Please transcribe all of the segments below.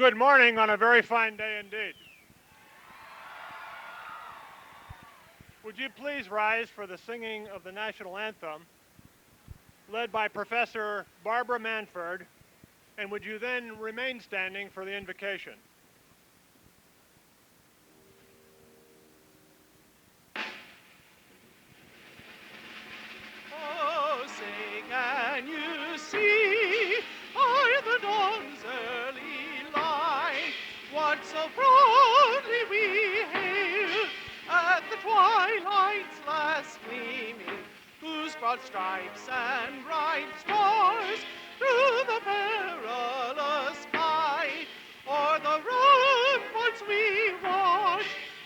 Good morning on a very fine day indeed. Would you please rise for the singing of the national anthem, led by Professor Barbara Manford, and would you then remain standing for the invocation? Oh, say, can you see by the dawn's early light what so proudly we hail at the twilight's last gleaming, whose broad stripes and bright stars through the perilous fight o'er the ramparts we watch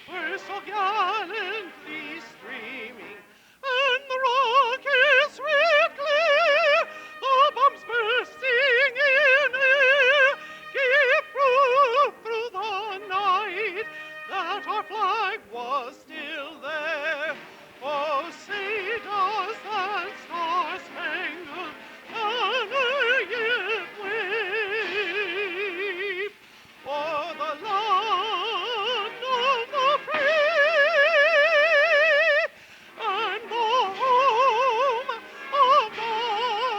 were so gallantly streaming, and the rockets red glare, the bombs bursting in air, give proof through the night that our flag was still there. Oh, say does that star-spangled banner yet wave o'er the land of the free and the home of the brave?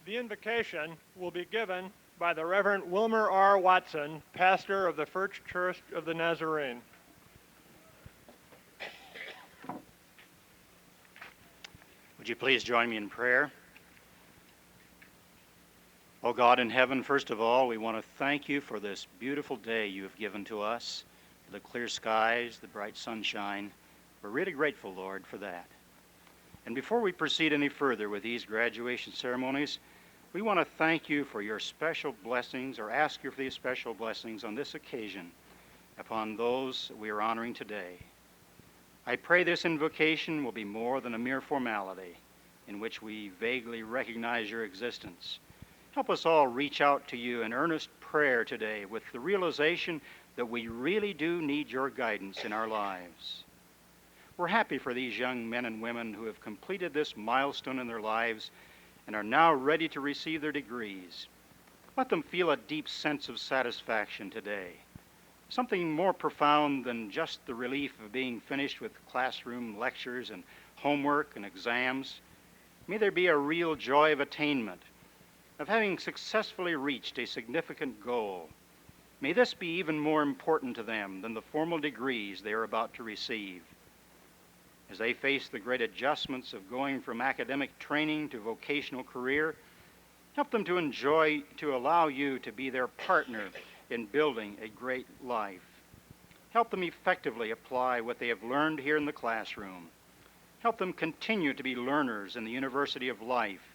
The invocation will be given by the Reverend Wilmer R. Watson, pastor of the First Church of the Nazarene. Would you please join me in prayer? Oh God in heaven, first of all, we want to thank you for this beautiful day you have given to us, the clear skies, the bright sunshine. We're really grateful, Lord, for that. And before we proceed any further with these graduation ceremonies, we want to thank you for your special blessings, or ask you for these special blessings on this occasion upon those we are honoring today. I pray this invocation will be more than a mere formality in which we vaguely recognize your existence. Help us all reach out to you in earnest prayer today with the realization that we really do need your guidance in our lives. We're happy for these young men and women who have completed this milestone in their lives and are now ready to receive their degrees. Let them feel a deep sense of satisfaction today, something more profound than just the relief of being finished with classroom lectures and homework and exams. May there be a real joy of attainment, of having successfully reached a significant goal. May this be even more important to them than the formal degrees they are about to receive. As they face the great adjustments of going from academic training to vocational career, help them to allow you to be their partner in building a great life. Help them effectively apply what they have learned here in the classroom. Help them continue to be learners in the University of Life.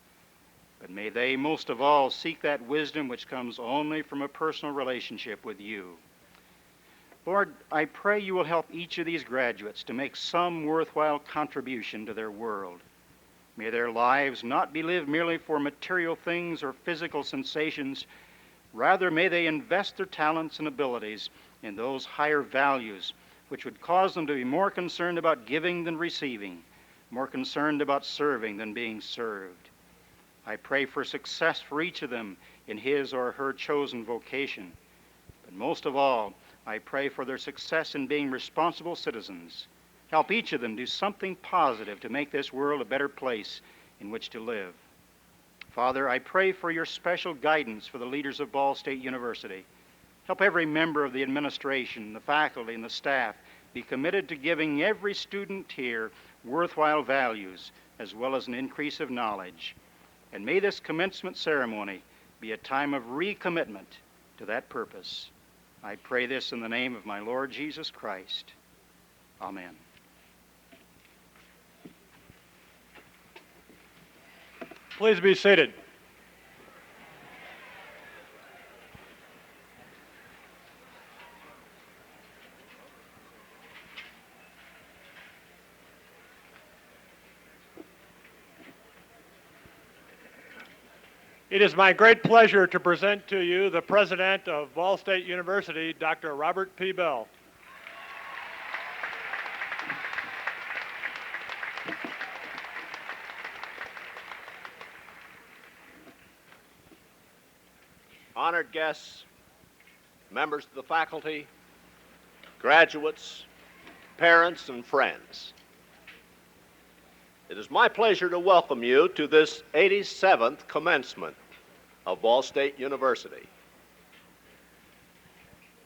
But may they most of all seek that wisdom which comes only from a personal relationship with you. Lord, I pray you will help each of these graduates to make some worthwhile contribution to their world. May their lives not be lived merely for material things or physical sensations. Rather, may they invest their talents and abilities in those higher values which would cause them to be more concerned about giving than receiving, more concerned about serving than being served. I pray for success for each of them in his or her chosen vocation. But most of all, I pray for their success in being responsible citizens. Help each of them do something positive to make this world a better place in which to live. Father, I pray for your special guidance for the leaders of Ball State University. Help every member of the administration, the faculty, and the staff be committed to giving every student here worthwhile values as well as an increase of knowledge. And may this commencement ceremony be a time of recommitment to that purpose. I pray this in the name of my Lord Jesus Christ. Amen. Please be seated. It is my great pleasure to present to you the president of Ball State University, Dr. Robert P. Bell. honored guests, members of the faculty, graduates, parents, and friends. It is my pleasure to welcome you to this 87th commencement of Ball State University.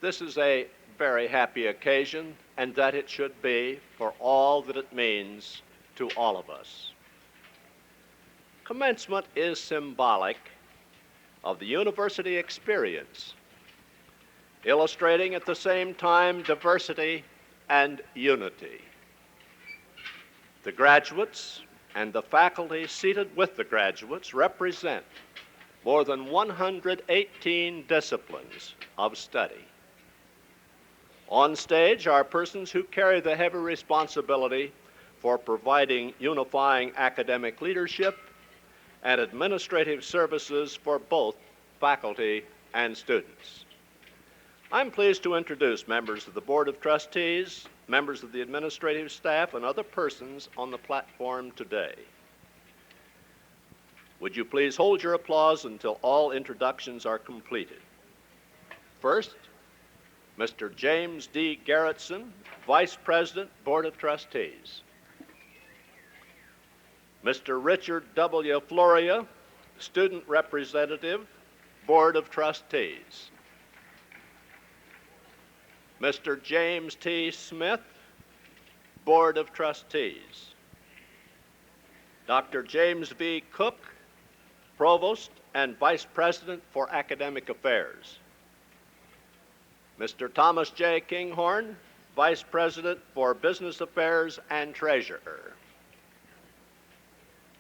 This is a very happy occasion, and that it should be for all that it means to all of us. Commencement is symbolic of the university experience, illustrating at the same time diversity and unity. The graduates and the faculty seated with the graduates represent more than 118 disciplines of study. On stage are persons who carry the heavy responsibility for providing unifying academic leadership and administrative services for both faculty and students. I'm pleased to introduce members of the Board of Trustees, members of the administrative staff, and other persons on the platform today. Would you please hold your applause until all introductions are completed? First, Mr. James D. Garrettson, Vice President, Board of Trustees. Mr. Richard W. Floria, Student Representative, Board of Trustees. Mr. James T. Smith, Board of Trustees. Dr. James V. Koch, Provost and Vice President for Academic Affairs. Mr. Thomas J. Kinghorn, Vice President for Business Affairs and Treasurer.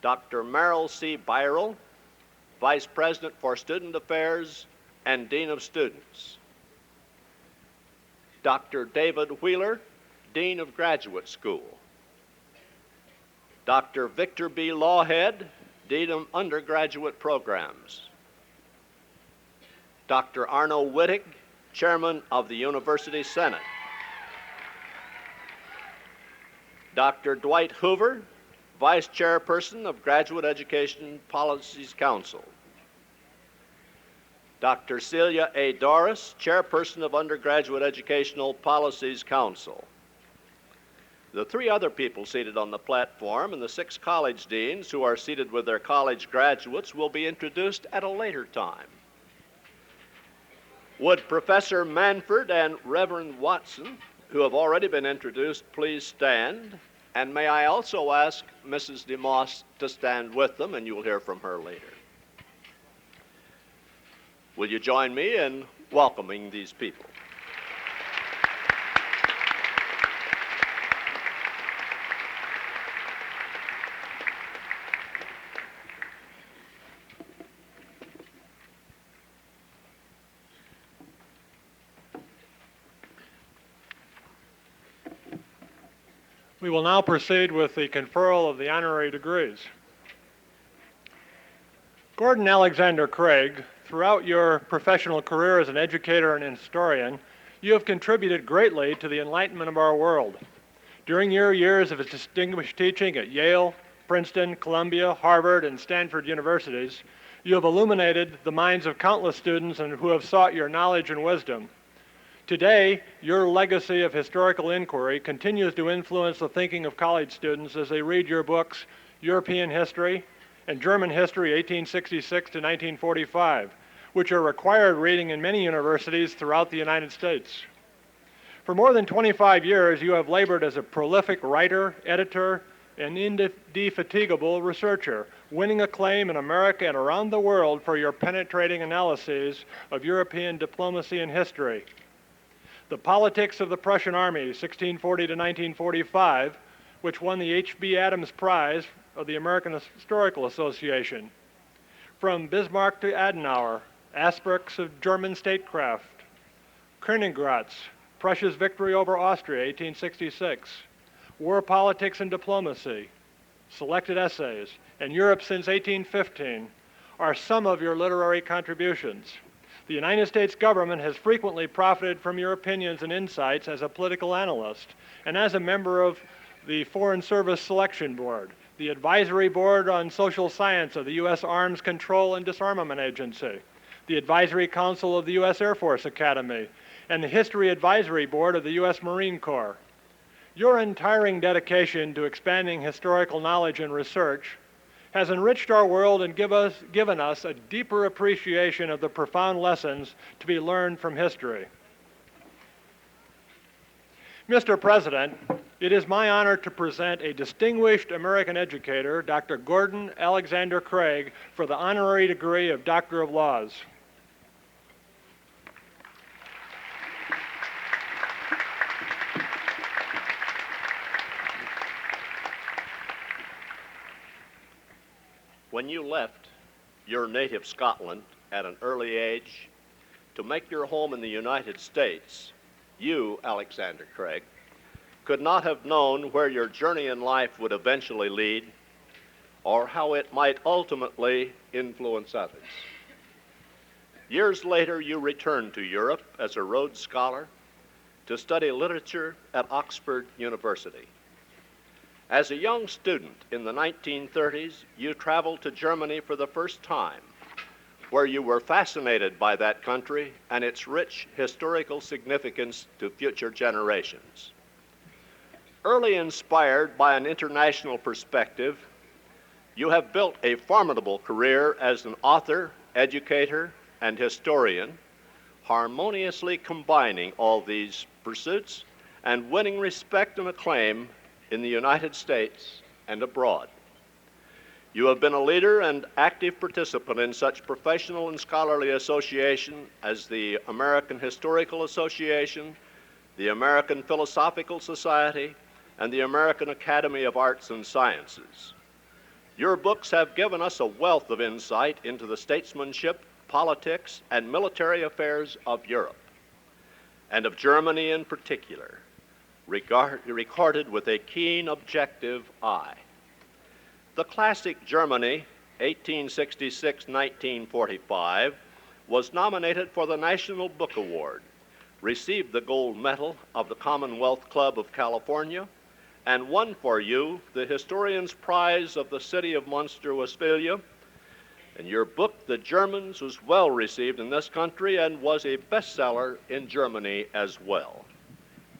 Dr. Merrill C. Byrell, Vice President for Student Affairs and Dean of Students. Dr. David Wheeler, Dean of Graduate School. Dr. Victor B. Lawhead, Dean of Undergraduate Programs. Dr. Arno Wittig, Chairman of the University Senate. Dr. Dwight Hoover, Vice Chairperson of Graduate Education Policies Council. Dr. Celia A. Doris, Chairperson of Undergraduate Educational Policies Council. The three other people seated on the platform and the 6 college deans who are seated with their college graduates will be introduced at a later time. Would Professor Manford and Reverend Watson, who have already been introduced, please stand? And may I also ask Mrs. DeMoss to stand with them, and you will hear from her later. Will you join me in welcoming these people? We will now proceed with the conferral of the honorary degrees. Gordon Alexander Craig, throughout your professional career as an educator and historian, you have contributed greatly to the enlightenment of our world. During your years of distinguished teaching at Yale, Princeton, Columbia, Harvard, and Stanford universities, you have illuminated the minds of countless students and who have sought your knowledge and wisdom. Today, your legacy of historical inquiry continues to influence the thinking of college students as they read your books, European History and German History, 1866 to 1945, which are required reading in many universities throughout the United States. For more than 25 years, you have labored as a prolific writer, editor, and indefatigable researcher, winning acclaim in America and around the world for your penetrating analyses of European diplomacy and history. The Politics of the Prussian Army, 1640 to 1945, which won the H.B. Adams Prize of the American Historical Association. From Bismarck to Adenauer, Aspects of German Statecraft, Königgrätz, Prussia's Victory over Austria, 1866, War Politics and Diplomacy, Selected Essays, and Europe since 1815 are some of your literary contributions. The United States government has frequently profited from your opinions and insights as a political analyst and as a member of the Foreign Service Selection Board, the Advisory Board on Social Science of the U.S. Arms Control and Disarmament Agency, the Advisory Council of the U.S. Air Force Academy, and the History Advisory Board of the U.S. Marine Corps. Your untiring dedication to expanding historical knowledge and research has enriched our world and given us a deeper appreciation of the profound lessons to be learned from history. Mr. President, it is my honor to present a distinguished American educator, Dr. Gordon Alexander Craig, for the honorary degree of Doctor of Laws. When you left your native Scotland at an early age to make your home in the United States, you, Alexander Craig, could not have known where your journey in life would eventually lead or how it might ultimately influence others. Years later, you returned to Europe as a Rhodes Scholar to study literature at Oxford University. As a young student in the 1930s, you traveled to Germany for the first time, where you were fascinated by that country and its rich historical significance to future generations. Early inspired by an international perspective, you have built a formidable career as an author, educator, and historian, harmoniously combining all these pursuits and winning respect and acclaim in the United States and abroad. You have been a leader and active participant in such professional and scholarly associations as the American Historical Association, the American Philosophical Society, and the American Academy of Arts and Sciences. Your books have given us a wealth of insight into the statesmanship, politics, and military affairs of Europe, and of Germany in particular, recorded with a keen, objective eye. The classic Germany, 1866-1945, was nominated for the National Book Award, received the gold medal of the Commonwealth Club of California, and won for you the Historian's Prize of the City of Munster, Westphalia. And your book, The Germans, was well received in this country and was a bestseller in Germany as well.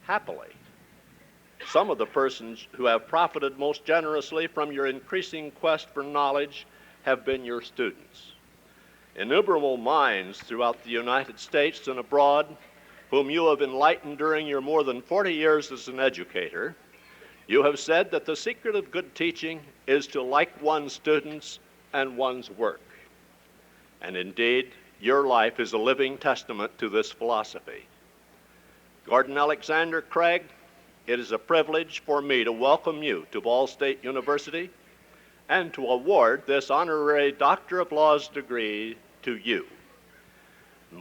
Happily, some of the persons who have profited most generously from your increasing quest for knowledge have been your students. Innumerable minds throughout the United States and abroad, whom you have enlightened during your more than 40 years as an educator, you have said that the secret of good teaching is to like one's students and one's work. And indeed, your life is a living testament to this philosophy. Gordon Alexander Craig, it is a privilege for me to welcome you to Ball State University and to award this honorary Doctor of Laws degree to you.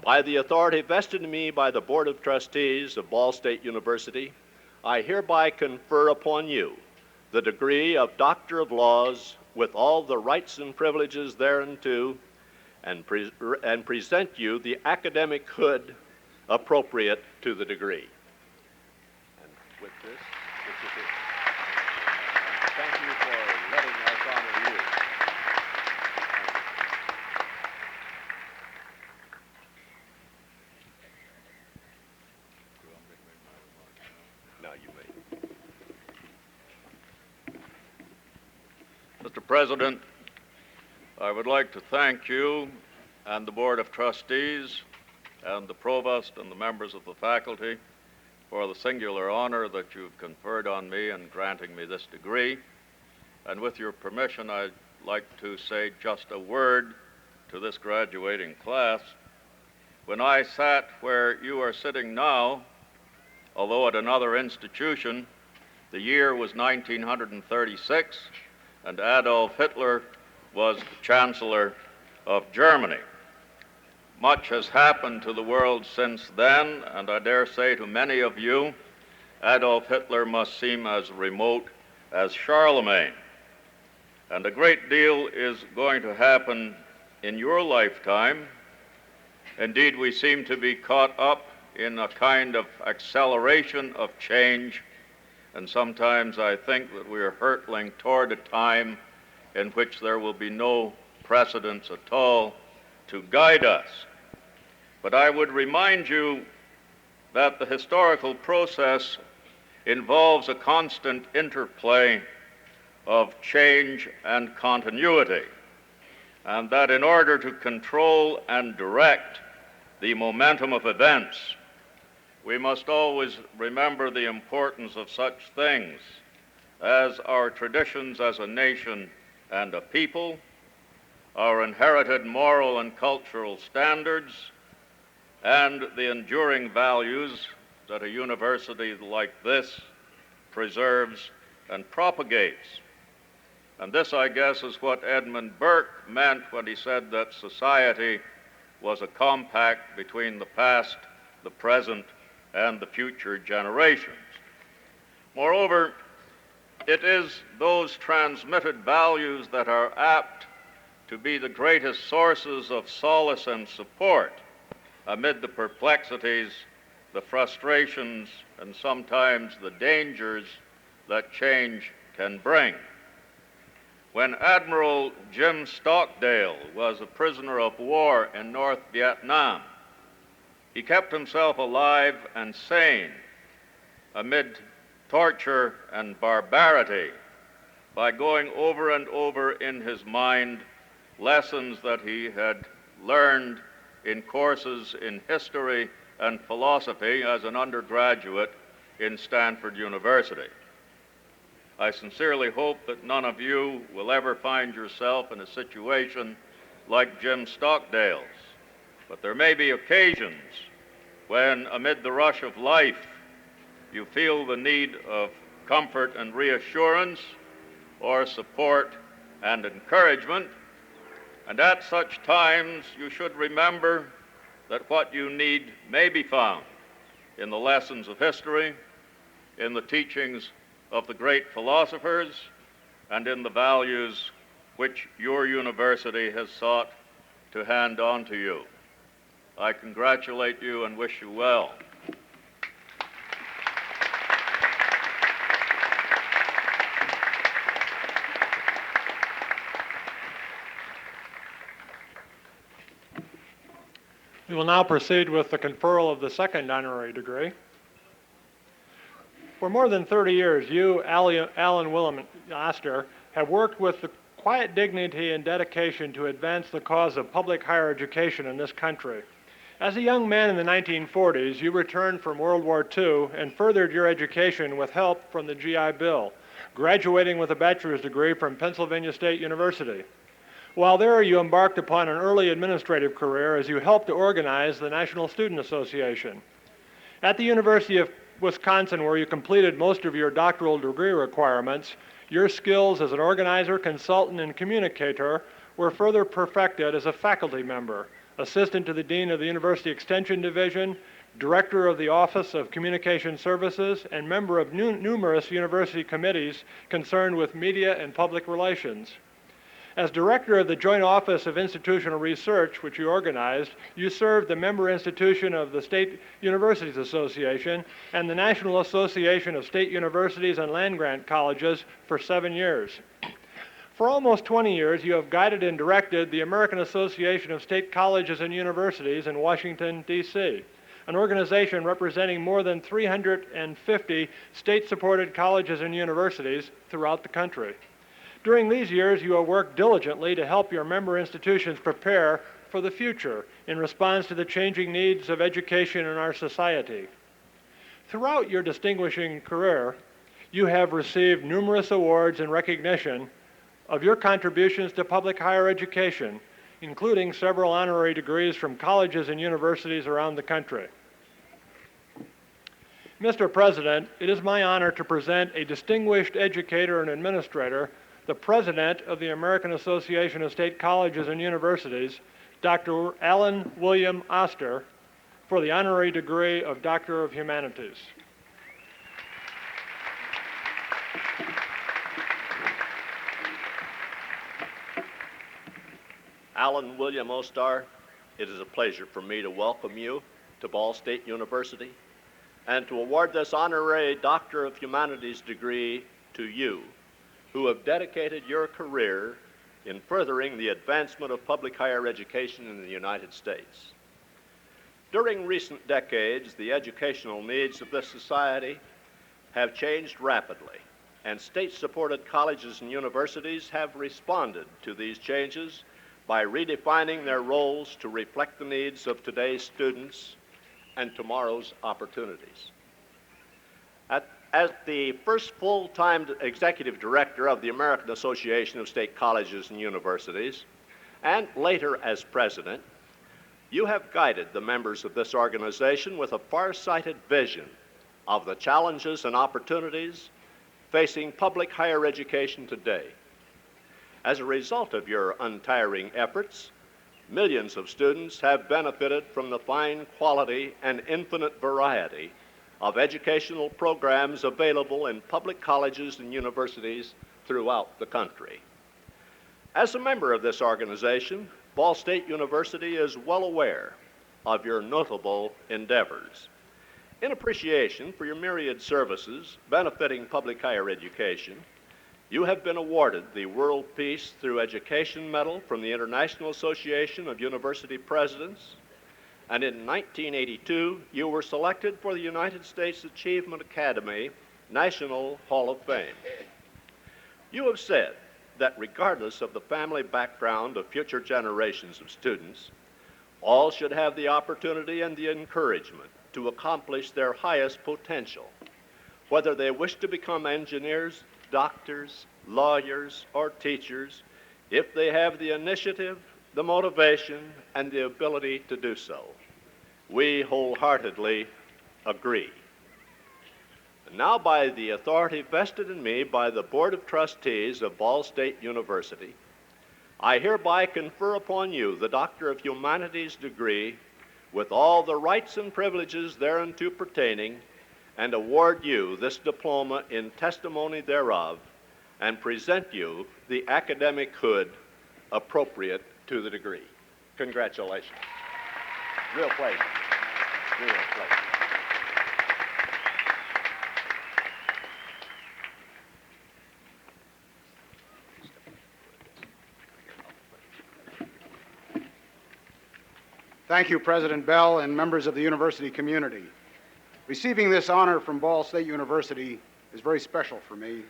By the authority vested in me by the Board of Trustees of Ball State University, I hereby confer upon you the degree of Doctor of Laws with all the rights and privileges thereunto, and present you the academic hood appropriate to the degree. And with this is it. Thank you for letting us honor you. Now you may. Mr. President, I would like to thank you and the Board of Trustees and the Provost and the members of the faculty for the singular honor that you've conferred on me in granting me this degree. And with your permission, I'd like to say just a word to this graduating class. When I sat where you are sitting now, although at another institution, the year was 1936, and Adolf Hitler was the Chancellor of Germany. Much has happened to the world since then, and I dare say to many of you, Adolf Hitler must seem as remote as Charlemagne. And a great deal is going to happen in your lifetime. Indeed, we seem to be caught up in a kind of acceleration of change, and sometimes I think that we are hurtling toward a time in which there will be no precedents at all to guide us. But I would remind you that the historical process involves a constant interplay of change and continuity, and that in order to control and direct the momentum of events, we must always remember the importance of such things as our traditions as a nation and a people, our inherited moral and cultural standards, and the enduring values that a university like this preserves and propagates. And this, I guess, is what Edmund Burke meant when he said that society was a compact between the past, the present, and the future generations. Moreover, it is those transmitted values that are apt to be the greatest sources of solace and support amid the perplexities, the frustrations, and sometimes the dangers that change can bring. When Admiral Jim Stockdale was a prisoner of war in North Vietnam, he kept himself alive and sane amid torture and barbarity by going over and over in his mind lessons that he had learned in courses in history and philosophy as an undergraduate in Stanford University. I sincerely hope that none of you will ever find yourself in a situation like Jim Stockdale's, but there may be occasions when, amid the rush of life, you feel the need of comfort and reassurance, or support and encouragement. And at such times, you should remember that what you need may be found in the lessons of history, in the teachings of the great philosophers, and in the values which your university has sought to hand on to you. I congratulate you and wish you well. We will now proceed with the conferral of the second honorary degree. For more than 30 years, you, Allan William Ostar, have worked with the quiet dignity and dedication to advance the cause of public higher education in this country. As a young man in the 1940s, you returned from World War II and furthered your education with help from the GI Bill, graduating with a bachelor's degree from Pennsylvania State University. While there, you embarked upon an early administrative career as you helped to organize the National Student Association. At the University of Wisconsin, where you completed most of your doctoral degree requirements, your skills as an organizer, consultant, and communicator were further perfected as a faculty member, assistant to the Dean of the University Extension Division, director of the Office of Communication Services, and member of numerous university committees concerned with media and public relations. As director of the Joint Office of Institutional Research, which you organized, you served the member institution of the State Universities Association and the National Association of State Universities and Land-Grant Colleges for 7 years. For almost 20 years, you have guided and directed the American Association of State Colleges and Universities in Washington, D.C., an organization representing more than 350 state-supported colleges and universities throughout the country. During these years, you have worked diligently to help your member institutions prepare for the future in response to the changing needs of education in our society. Throughout your distinguishing career, you have received numerous awards in recognition of your contributions to public higher education, including several honorary degrees from colleges and universities around the country. Mr. President, it is my honor to present a distinguished educator and administrator, the President of the American Association of State Colleges and Universities, Dr. Allan William Ostar, for the honorary degree of Doctor of Humanities. Allan William Ostar, it is a pleasure for me to welcome you to Ball State University and to award this honorary Doctor of Humanities degree to you, who have dedicated your career in furthering the advancement of public higher education in the United States. During recent decades, the educational needs of this society have changed rapidly, and state-supported colleges and universities have responded to these changes by redefining their roles to reflect the needs of today's students and tomorrow's opportunities. As the first full-time executive director of the American Association of State Colleges and Universities, and later as president, you have guided the members of this organization with a far-sighted vision of the challenges and opportunities facing public higher education today. As a result of your untiring efforts, millions of students have benefited from the fine quality and infinite variety of educational programs available in public colleges and universities throughout the country. As a member of this organization, Ball State University is well aware of your notable endeavors. In appreciation for your myriad services benefiting public higher education, you have been awarded the World Peace Through Education Medal from the International Association of University Presidents, and in 1982, you were selected for the United States Achievement Academy National Hall of Fame. You have said that regardless of the family background of future generations of students, all should have the opportunity and the encouragement to accomplish their highest potential, whether they wish to become engineers, doctors, lawyers, or teachers, if they have the initiative, the motivation, and the ability to do so. We wholeheartedly agree. And now, by the authority vested in me by the Board of Trustees of Ball State University, I hereby confer upon you the Doctor of Humanities degree with all the rights and privileges thereunto pertaining, and award you this diploma in testimony thereof, and present you the academic hood appropriate to the degree. Congratulations. Real pleasure. Real pleasure. Thank you, President Bell and members of the university community. Receiving this honor from Ball State University is very special for me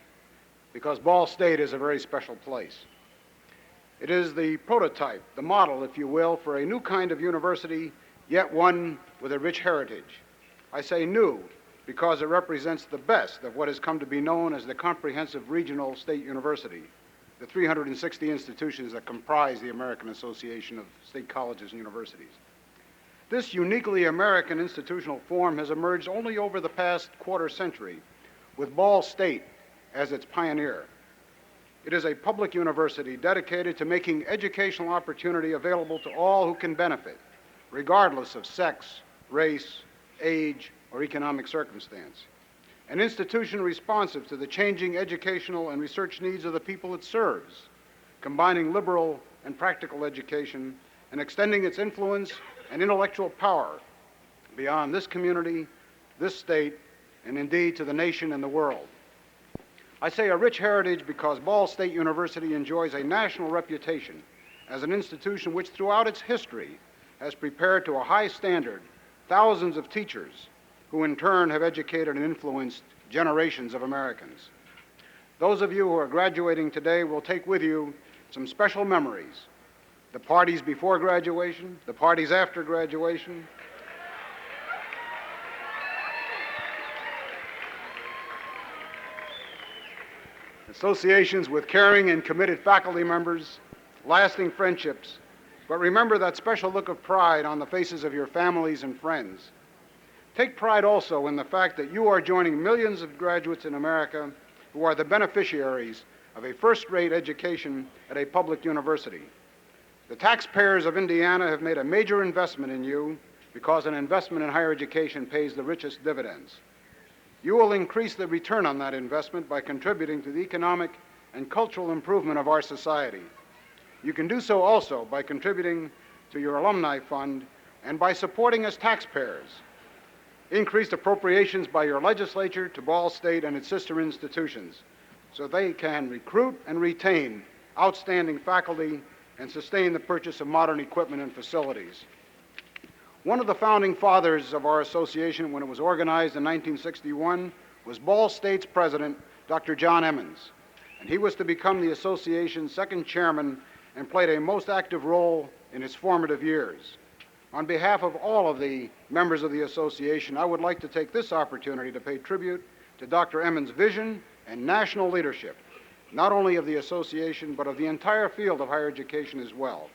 because Ball State is a very special place. It is the prototype, the model, if you will, for a new kind of university, yet one with a rich heritage. I say new because it represents the best of what has come to be known as the comprehensive regional state university, the 360 institutions that comprise the American Association of State Colleges and Universities. This uniquely American institutional form has emerged only over the past quarter century, with Ball State as its pioneer. It is a public university dedicated to making educational opportunity available to all who can benefit, regardless of sex, race, age, or economic circumstance. An institution responsive to the changing educational and research needs of the people it serves, combining liberal and practical education and extending its influence and intellectual power beyond this community, this state, and indeed to the nation and the world. I say a rich heritage because Ball State University enjoys a national reputation as an institution which throughout its history has prepared to a high standard thousands of teachers who in turn have educated and influenced generations of Americans. Those of you who are graduating today will take with you some special memories. The parties before graduation, the parties after graduation, associations with caring and committed faculty members, lasting friendships, but remember that special look of pride on the faces of your families and friends. Take pride also in the fact that you are joining millions of graduates in America who are the beneficiaries of a first-rate education at a public university. The taxpayers of Indiana have made a major investment in you because an investment in higher education pays the richest dividends. You will increase the return on that investment by contributing to the economic and cultural improvement of our society. You can do so also by contributing to your alumni fund and by supporting as taxpayers increased appropriations by your legislature to Ball State and its sister institutions so they can recruit and retain outstanding faculty and sustain the purchase of modern equipment and facilities. One of the founding fathers of our association when it was organized in 1961 was Ball State's president, Dr. John Emmons, and he was to become the association's second chairman and played a most active role in its formative years. On behalf of all of the members of the association, I would like to take this opportunity to pay tribute to Dr. Emmons' vision and national leadership, not only of the association, but of the entire field of higher education as well.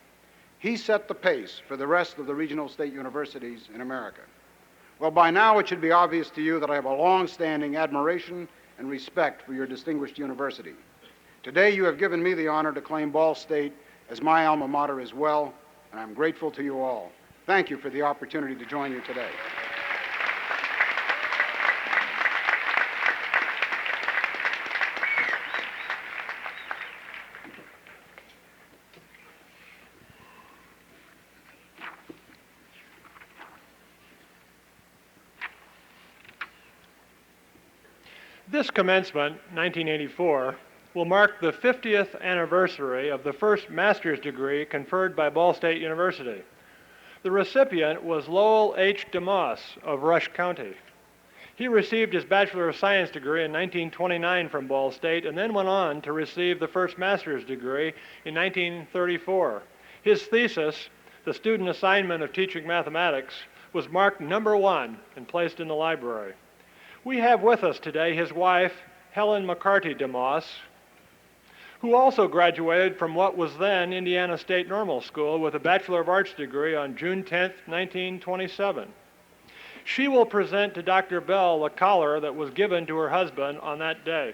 He set the pace for the rest of the regional state universities in America. Well, by now it should be obvious to you that I have a long-standing admiration and respect for your distinguished university. Today you have given me the honor to claim Ball State as my alma mater as well, and I'm grateful to you all. Thank you for the opportunity to join you today. This commencement, 1984, will mark the 50th anniversary of the first master's degree conferred by Ball State University. The recipient was Lowell H. DeMoss of Rush County. He received his Bachelor of Science degree in 1929 from Ball State and then went on to receive the first master's degree in 1934. His thesis, The Student Assignment of Teaching Mathematics, was marked #1 and placed in the library. We have with us today his wife, Helen McCarty DeMoss, who also graduated from what was then Indiana State Normal School with a Bachelor of Arts degree on June 10, 1927. She will present to Dr. Bell the collar that was given to her husband on that day.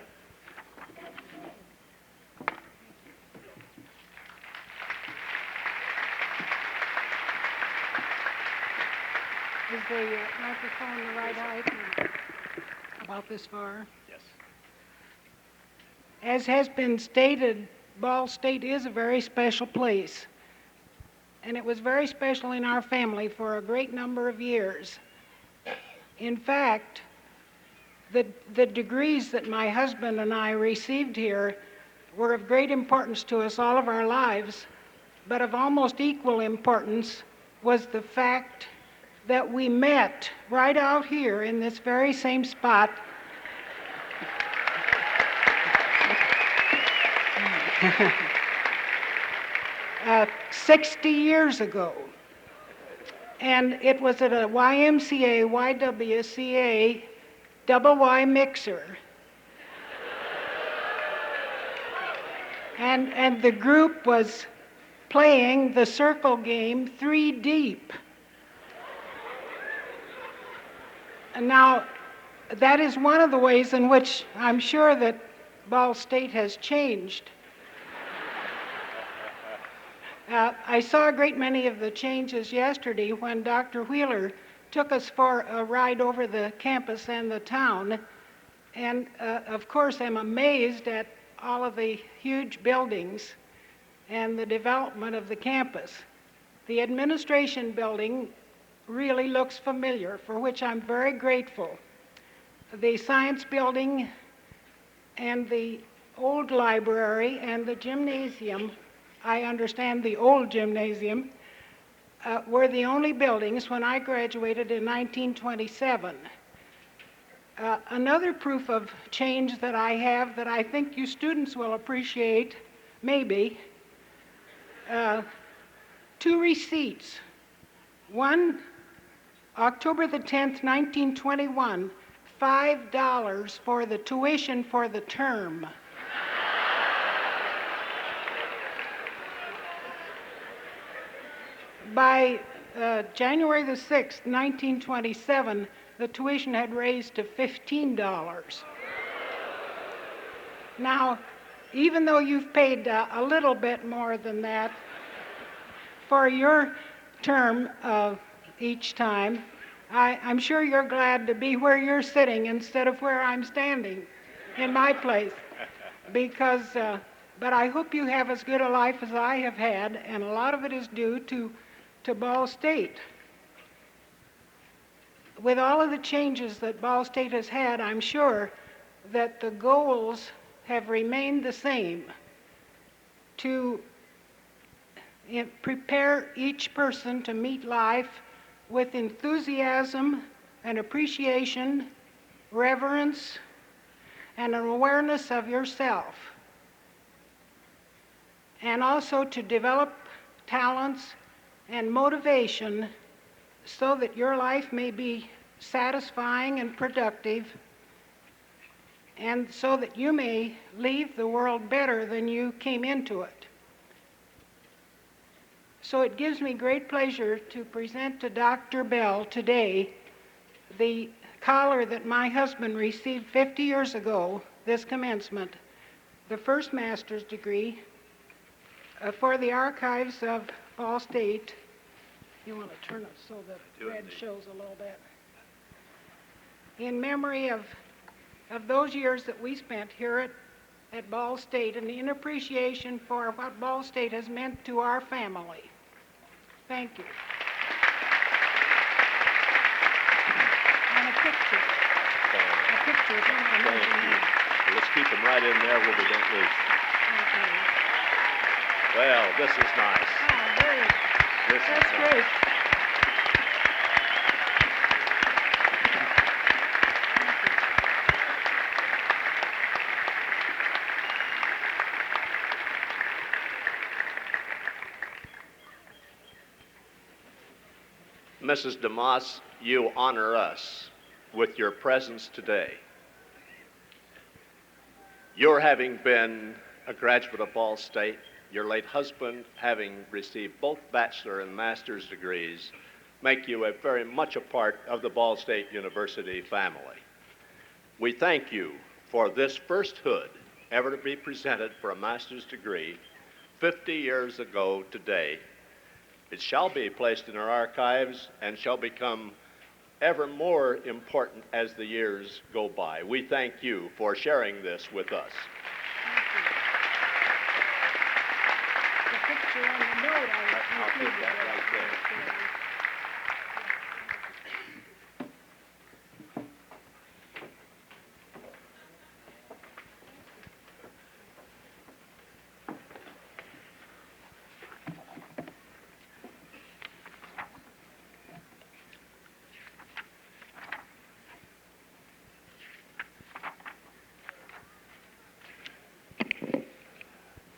Is the microphone the right height? About this far? Yes. As has been stated, Ball State is a very special place. And it was very special in our family for a great number of years. In fact, the degrees that my husband and I received here were of great importance to us all of our lives, but of almost equal importance was the fact that we met right out here in this very same spot 60 years ago. And it was at a YMCA, YWCA, double Y mixer. And the group was playing the circle game 3 deep. And now, that is one of the ways in which I'm sure that Ball State has changed. I saw a great many of the changes yesterday when Dr. Wheeler took us for a ride over the campus and the town. And of course, I'm amazed at all of the huge buildings and the development of the campus. The administration building really looks familiar, for which I'm very grateful. The science building and the old library and the gymnasium, I understand the old gymnasium, were the only buildings when I graduated in 1927. Another proof of change that I have that I think you students will appreciate, maybe, 2 receipts. One, October the 10th, 1921, $5 for the tuition for the term. By January the 6th, 1927, the tuition had raised to $15. Now, even though you've paid a little bit more than that for your term each time, I'm sure you're glad to be where you're sitting instead of where I'm standing in my place. Because, but I hope you have as good a life as I have had, and a lot of it is due to Ball State. With all of the changes that Ball State has had, I'm sure that the goals have remained the same: to prepare each person to meet life with enthusiasm and appreciation, reverence, and an awareness of yourself, and also to develop talents and motivation so that your life may be satisfying and productive, and so that you may leave the world better than you came into it. So it gives me great pleasure to present to Dr. Bell today the collar that my husband received 50 years ago, this commencement, the first master's degree for the archives of Ball State. You want to turn it so the red shows a little bit. In memory of those years that we spent here at Ball State, and in appreciation for what Ball State has meant to our family. Thank you. And a picture. A picture. Thank you. Let's keep them right in there where we don't lose. Okay. Well, this is nice. Oh, great. That's Nice. great. Mrs. DeMoss, you honor us with your presence today. Your having been a graduate of Ball State, your late husband having received both bachelor and master's degrees, make you very much a part of the Ball State University family. We thank you for this first hood ever to be presented for a master's degree 50 years ago today. It shall be placed in our archives and shall become ever more important as the years go by. We thank you for sharing this with us. The picture on the note I'll keep that right there.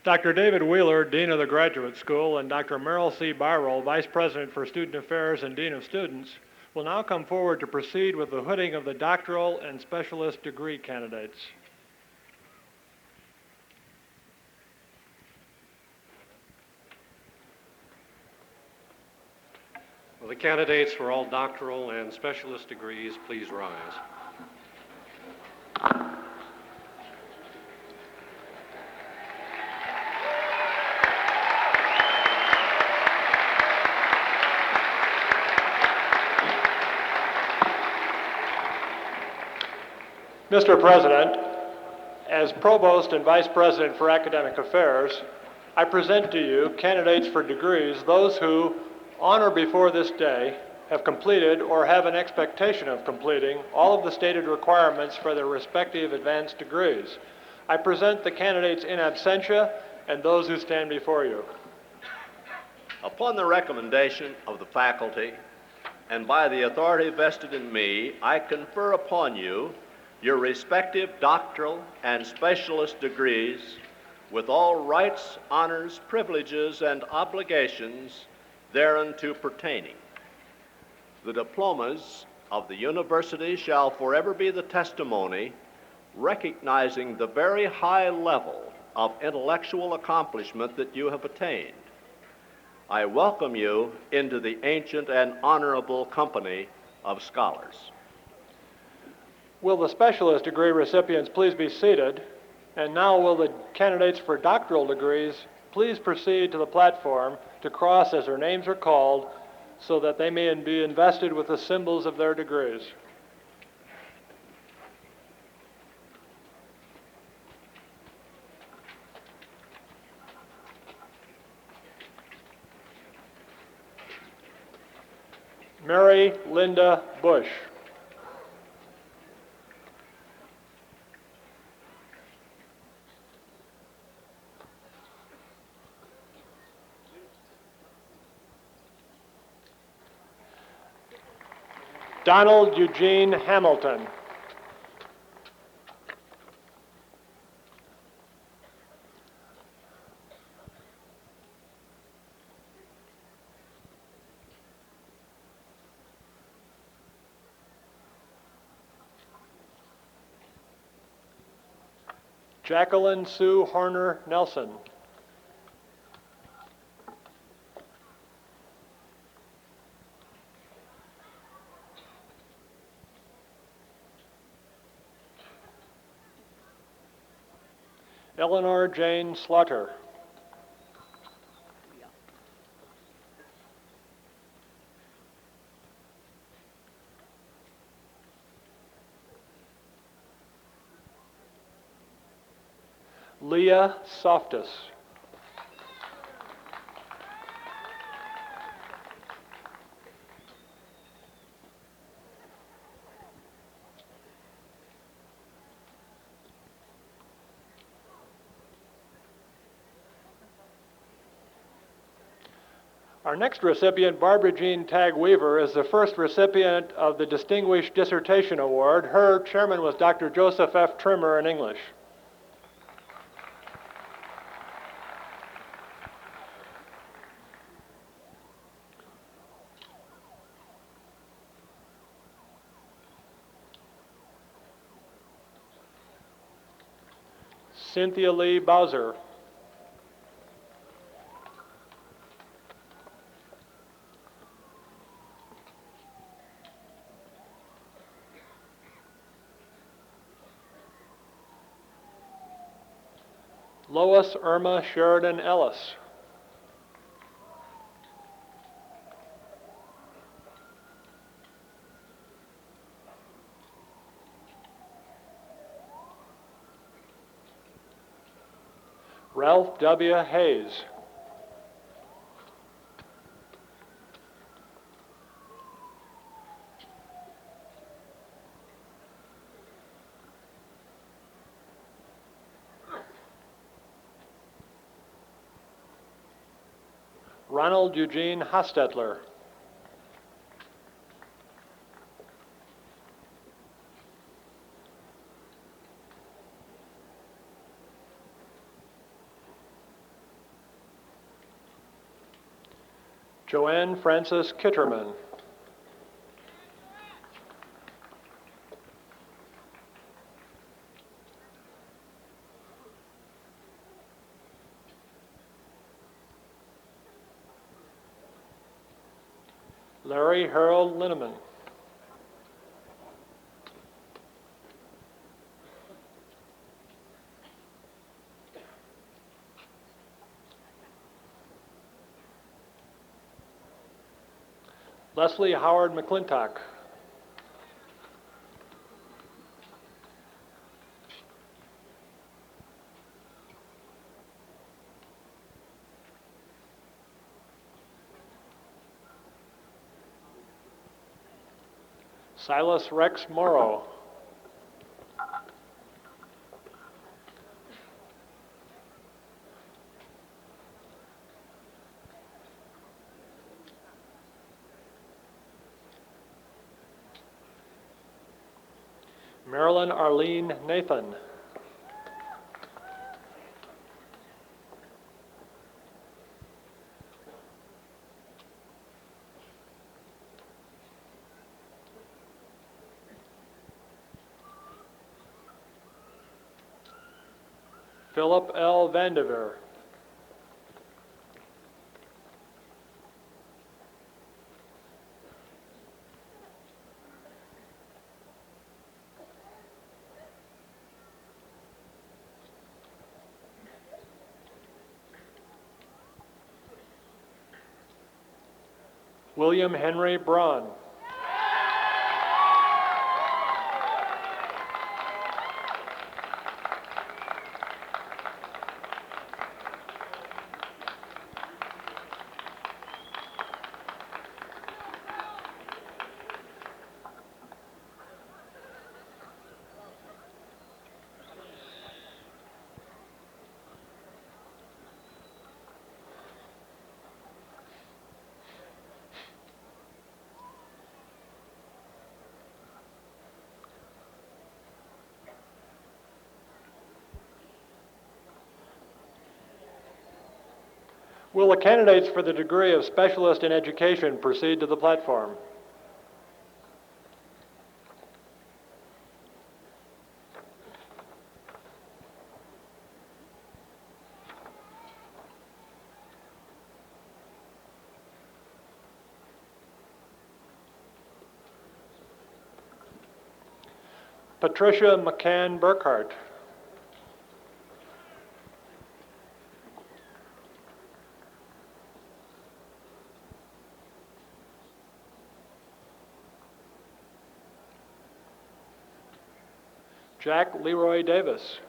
Dr. David Wheeler, Dean of the Graduate School, and Dr. Merrill C. Byroll, Vice President for Student Affairs and Dean of Students, will now come forward to proceed with the hooding of the doctoral and specialist degree candidates. Will the candidates for all doctoral and specialist degrees please rise? Mr. President, as Provost and Vice President for Academic Affairs, I present to you candidates for degrees, those who, on or before this day, have completed or have an expectation of completing all of the stated requirements for their respective advanced degrees. I present the candidates in absentia and those who stand before you. Upon the recommendation of the faculty and by the authority vested in me, I confer upon you your respective doctoral and specialist degrees with all rights, honors, privileges, and obligations thereunto pertaining. The diplomas of the university shall forever be the testimony recognizing the very high level of intellectual accomplishment that you have attained. I welcome you into the ancient and honorable company of scholars. Will the specialist degree recipients please be seated? And now will the candidates for doctoral degrees please proceed to the platform to cross as their names are called so that they may be invested with the symbols of their degrees. Mary Linda Bush. Donald Eugene Hamilton. Jacqueline Sue Horner Nelson. Eleanor Jane Slaughter. Leah Softus. Our next recipient, Barbara Jean Tagg Weaver, is the first recipient of the Distinguished Dissertation Award. Her chairman was Dr. Joseph F. Trimmer in English. Cynthia Lee Bowser. Lois Irma Sheridan Ellis. Ralph W. Hayes. Ronald Eugene Hostetler. Joanne Frances Kitterman. Larry Harold Linneman. Leslie Howard McClintock. Silas Rex Morrow. Marilyn Arlene Nathan. Philip L. Vandever. William Henry Braun. Will the candidates for the degree of Specialist in Education proceed to the platform? Patricia McCann Burkhart. Jack Leroy Davis.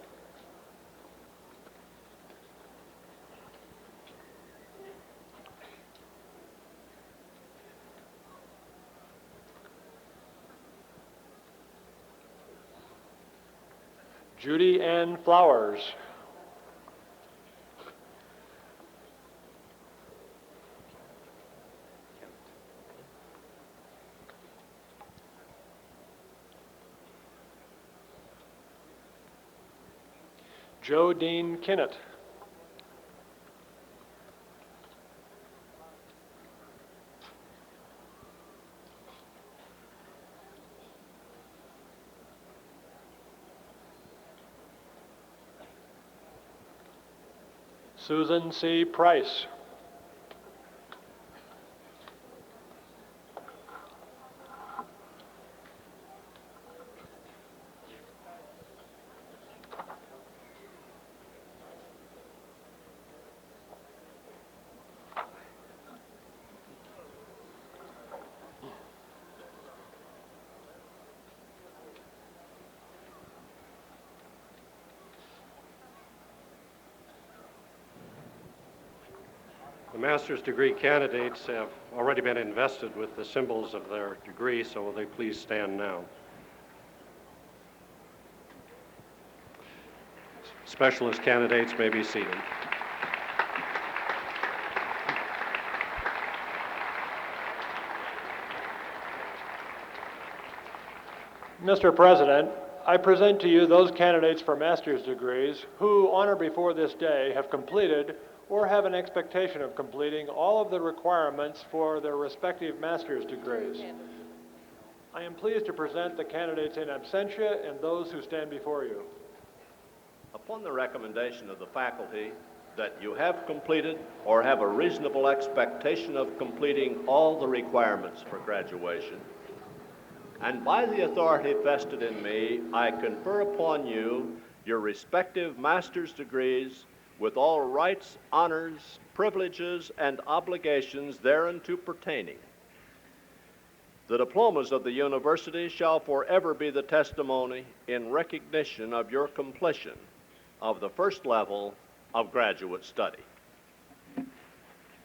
Judy Ann Flowers. Joe Dean Kinnett. Susan C. Price. The master's degree candidates have already been invested with the symbols of their degree, so will they please stand now? Specialist candidates may be seated. Mr. President, I present to you those candidates for master's degrees who, on or before this day, have completed or have an expectation of completing all of the requirements for their respective master's degrees. I am pleased to present the candidates in absentia and those who stand before you. Upon the recommendation of the faculty that you have completed or have a reasonable expectation of completing all the requirements for graduation, and by the authority vested in me, I confer upon you your respective master's degrees with all rights, honors, privileges, and obligations thereunto pertaining. The diplomas of the university shall forever be the testimony in recognition of your completion of the first level of graduate study.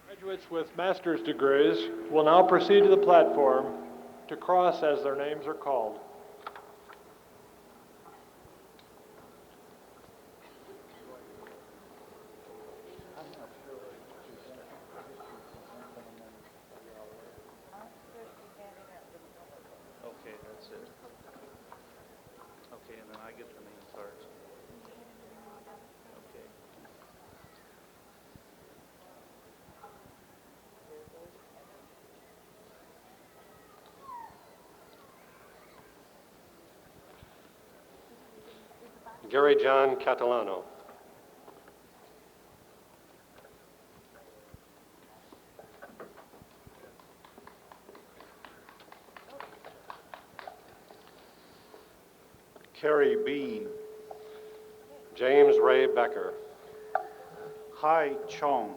Graduates with master's degrees will now proceed to the platform to cross as their names are called. Okay, that's it. Okay, and then I get the name first. Okay. Gary John Catalano. Carrie Bean. James Ray Becker. Hai Chong.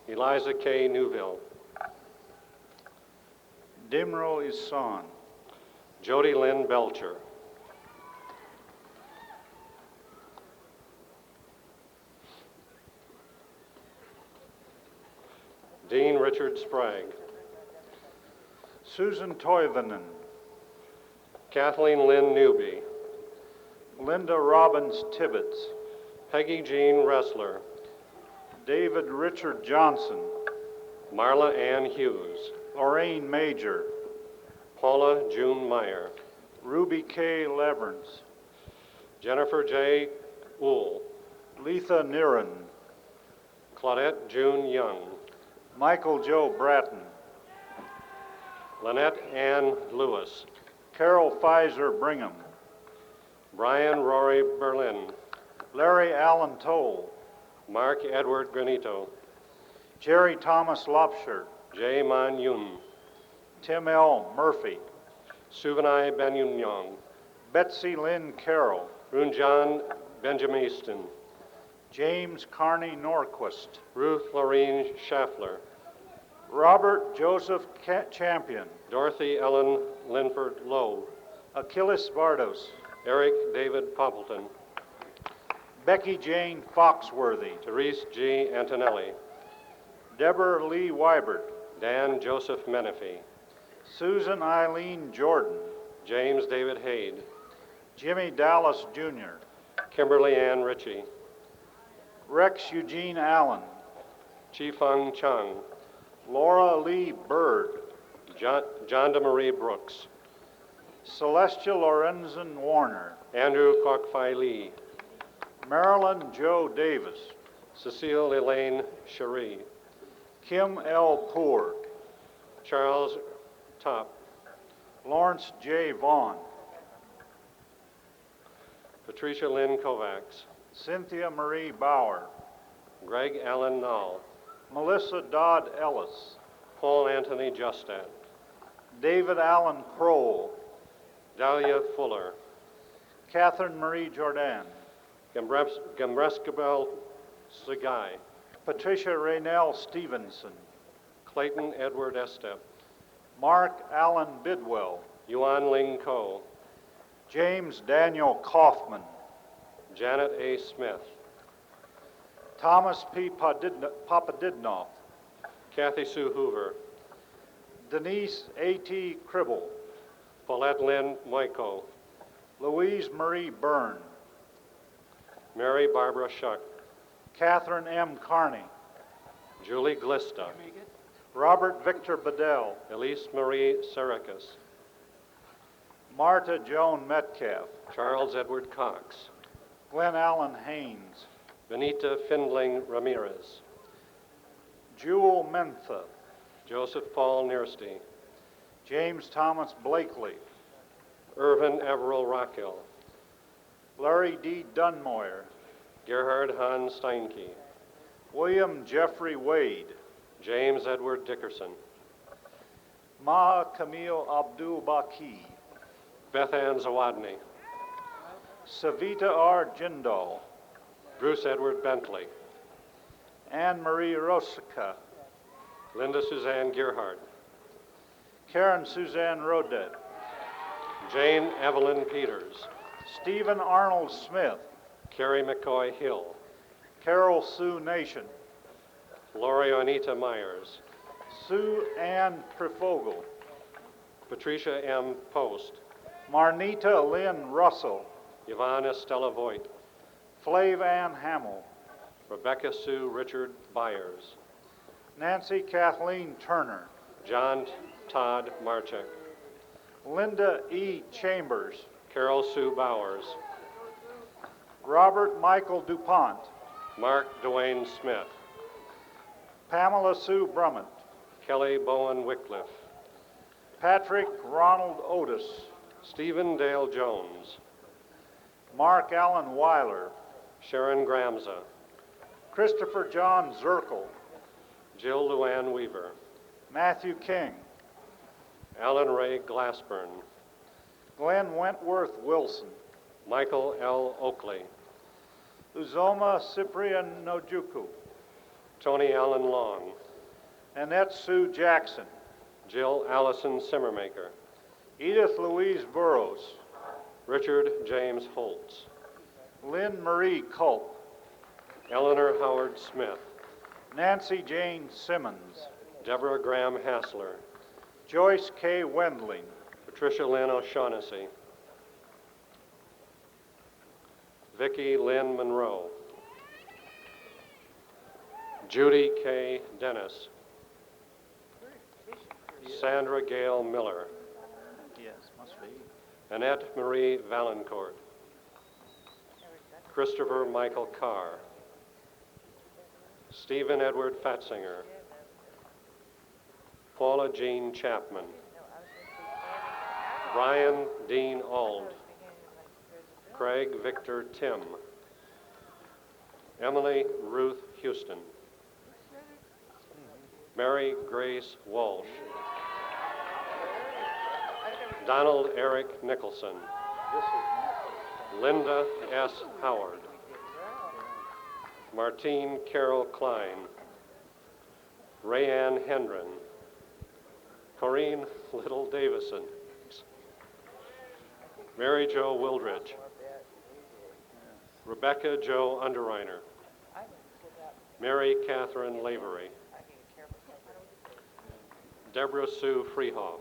Eliza K. Newville. Dimro Isan. Jody Lynn Belcher. Dean Richard Sprague. Susan Toivonen. Kathleen Lynn Newby. Linda Robbins Tibbetts. Peggy Jean Ressler. David Richard Johnson. Marla Ann Hughes. Lorraine Major. Paula June Meyer. Ruby K. Leverns. Jennifer J. Uhl. Letha Niren. Claudette June Young, Michael Joe Bratton, Lynette Ann Lewis, Carol Pfizer Brigham, Brian Rory Berlin, Larry Allen Toll, Mark Edward Granito, Jerry Thomas Lopshirt, Jay Man Yun, Tim L. Murphy, Suvanai Benyunyong, Betsy Lynn Carroll, Runjan Benjamin Easton, James Carney Norquist, Ruth Lorraine Schaffler, Robert Joseph Champion, Dorothy Ellen Linford Lowe, Achilles Vardos, Eric David Poppleton, Becky Jane Foxworthy, Therese G. Antonelli, Deborah Lee Wybert, Dan Joseph Menifee, Susan Eileen Jordan, James David Hayde, Jimmy Dallas Jr., Kimberly Ann Ritchie, Rex Eugene Allen, Chi-Fung Chung, Laura Lee Bird, John DeMarie Brooks, Celestia Lorenzen Warner, Andrew Kwok-Fai Lee, Marilyn Joe Davis, Cecile Elaine Cherie, Kim L. Poor, Charles Top, Lawrence J. Vaughn, Patricia Lynn Kovacs, Cynthia Marie Bauer, Greg Allen Null, Melissa Dodd Ellis, Paul Anthony Justat, David Allen Kroll, Dahlia Fuller, Catherine Marie Jordan, Gambreskabel Sagai, Patricia Raynell Stevenson, Clayton Edward Estep, Mark Allen Bidwell, Yuan Ling Ko, James Daniel Kaufman, Janet A. Smith, Thomas P. Papadidnoff, Kathy Sue Hoover, Denise A.T. Cribble, Paulette Lynn Moiko, Louise Marie Byrne, Mary Barbara Shuck, Catherine M. Carney, Julie Glista, Robert Victor Bedell, Elise Marie Sarakas, Marta Joan Metcalf, Charles Edward Cox, Glenn Allen Haynes, Benita Findling Ramirez, Jewel Mentha, Joseph Paul Niersty, James Thomas Blakely, Irvin Averill Rockill, Larry D. Dunmoyer, Gerhard Hahn Steinke, William Jeffrey Wade, James Edward Dickerson, Ma Camille Abdul Baki, Beth Ann Zawadny, Savita R. Jindal, Bruce Edward Bentley, Anne Marie Rosica, Linda Suzanne Gearhart, Karen Suzanne Rodet, Jane Evelyn Peters, Stephen Arnold Smith, Carrie McCoy Hill, Carol Sue Nation, Lori Anita Myers, Sue Ann Trifogel, Patricia M. Post, Marnita Lynn Russell, Yvonne Estella Voigt, Flav Ann Hamill, Rebecca Sue Richard Byers, Nancy Kathleen Turner, John Todd Marchek, Linda E. Chambers, Carol Sue Bowers, Robert Michael DuPont, Mark Dwayne Smith, Pamela Sue Brummett, Kelly Bowen Wycliffe, Patrick Ronald Otis, Stephen Dale Jones, Mark Allen Weiler, Sharon Gramza, Christopher John Zirkle, Jill Luann Weaver, Matthew King, Alan Ray Glassburn, Glenn Wentworth Wilson, Michael L. Oakley, Uzoma Cyprian Nojuku, Tony Allen Long, Annette Sue Jackson, Jill Allison Simmermaker, Edith Louise Burrows, Richard James Holtz, Lynn Marie Culp, Eleanor Howard Smith, Nancy Jane Simmons, Deborah Graham Hassler, Joyce K. Wendling, Patricia Lynn O'Shaughnessy, Vicki Lynn Monroe, Judy K. Dennis, Sandra Gale Miller, yes, must be, Annette Marie Valancourt, Christopher Michael Carr, Stephen Edward Fatzinger, Paula Jean Chapman, Brian Dean Auld, Craig Victor Tim, Emily Ruth Houston, Mary Grace Walsh, Donald Eric Nicholson, Linda S. Howard, Martine Carol Klein, Rayanne Hendren, Corrine Little Davison, Mary Jo Wildridge, Rebecca Jo Underreiner, Mary Catherine Lavery, Deborah Sue Freehoff,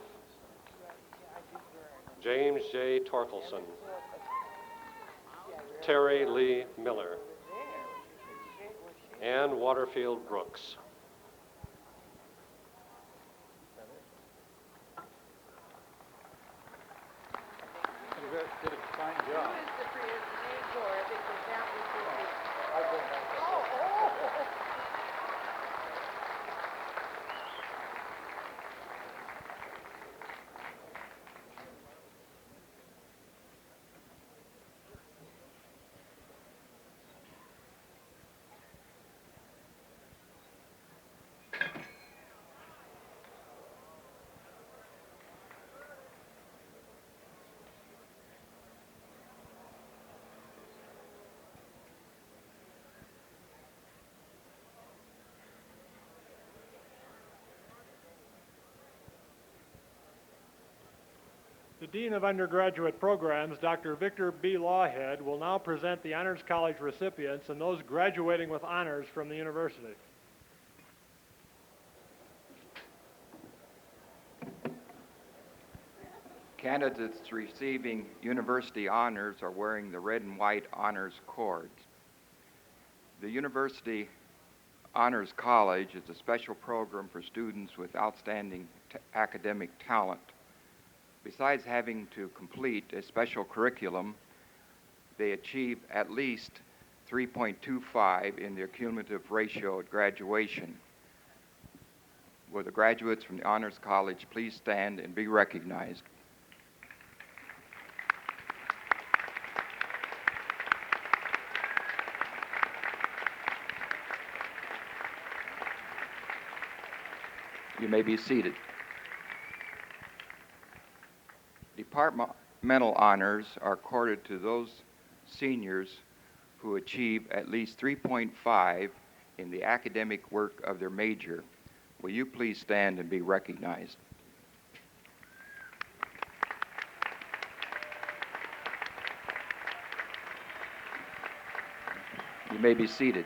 James J. Torkelson, Terry Lee Miller, Ann Waterfield Brooks. You did a fine job. The Dean of Undergraduate Programs, Dr. Victor B. Lawhead, will now present the Honors College recipients and those graduating with honors from the university. Candidates receiving university honors are wearing the red and white honors cords. The University Honors College is a special program for students with outstanding academic talent. Besides having to complete a special curriculum, they achieve at least 3.25 in their cumulative ratio at graduation. Will the graduates from the Honors College please stand and be recognized? You may be seated. Departmental honors are accorded to those seniors who achieve at least 3.5 in the academic work of their major. Will you please stand and be recognized? You may be seated.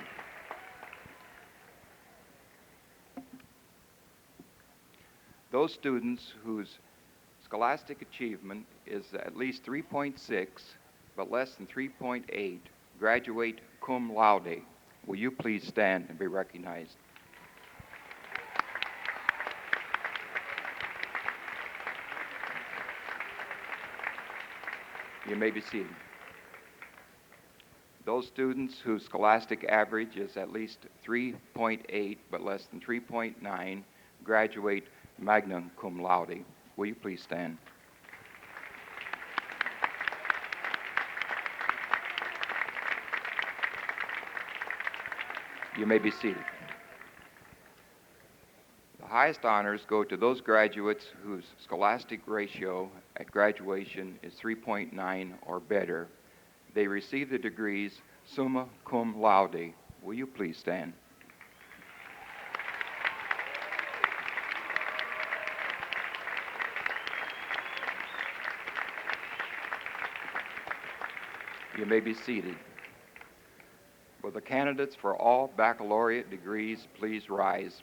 Those students whose scholastic achievement is at least 3.6 but less than 3.8 graduate cum laude. Will you please stand and be recognized? You may be seated. Those students whose scholastic average is at least 3.8 but less than 3.9 graduate magna cum laude. Will you please stand? You may be seated. The highest honors go to those graduates whose scholastic ratio at graduation is 3.9 or better. They receive the degrees summa cum laude. Will you please stand? You may be seated. Will the candidates for all baccalaureate degrees please rise?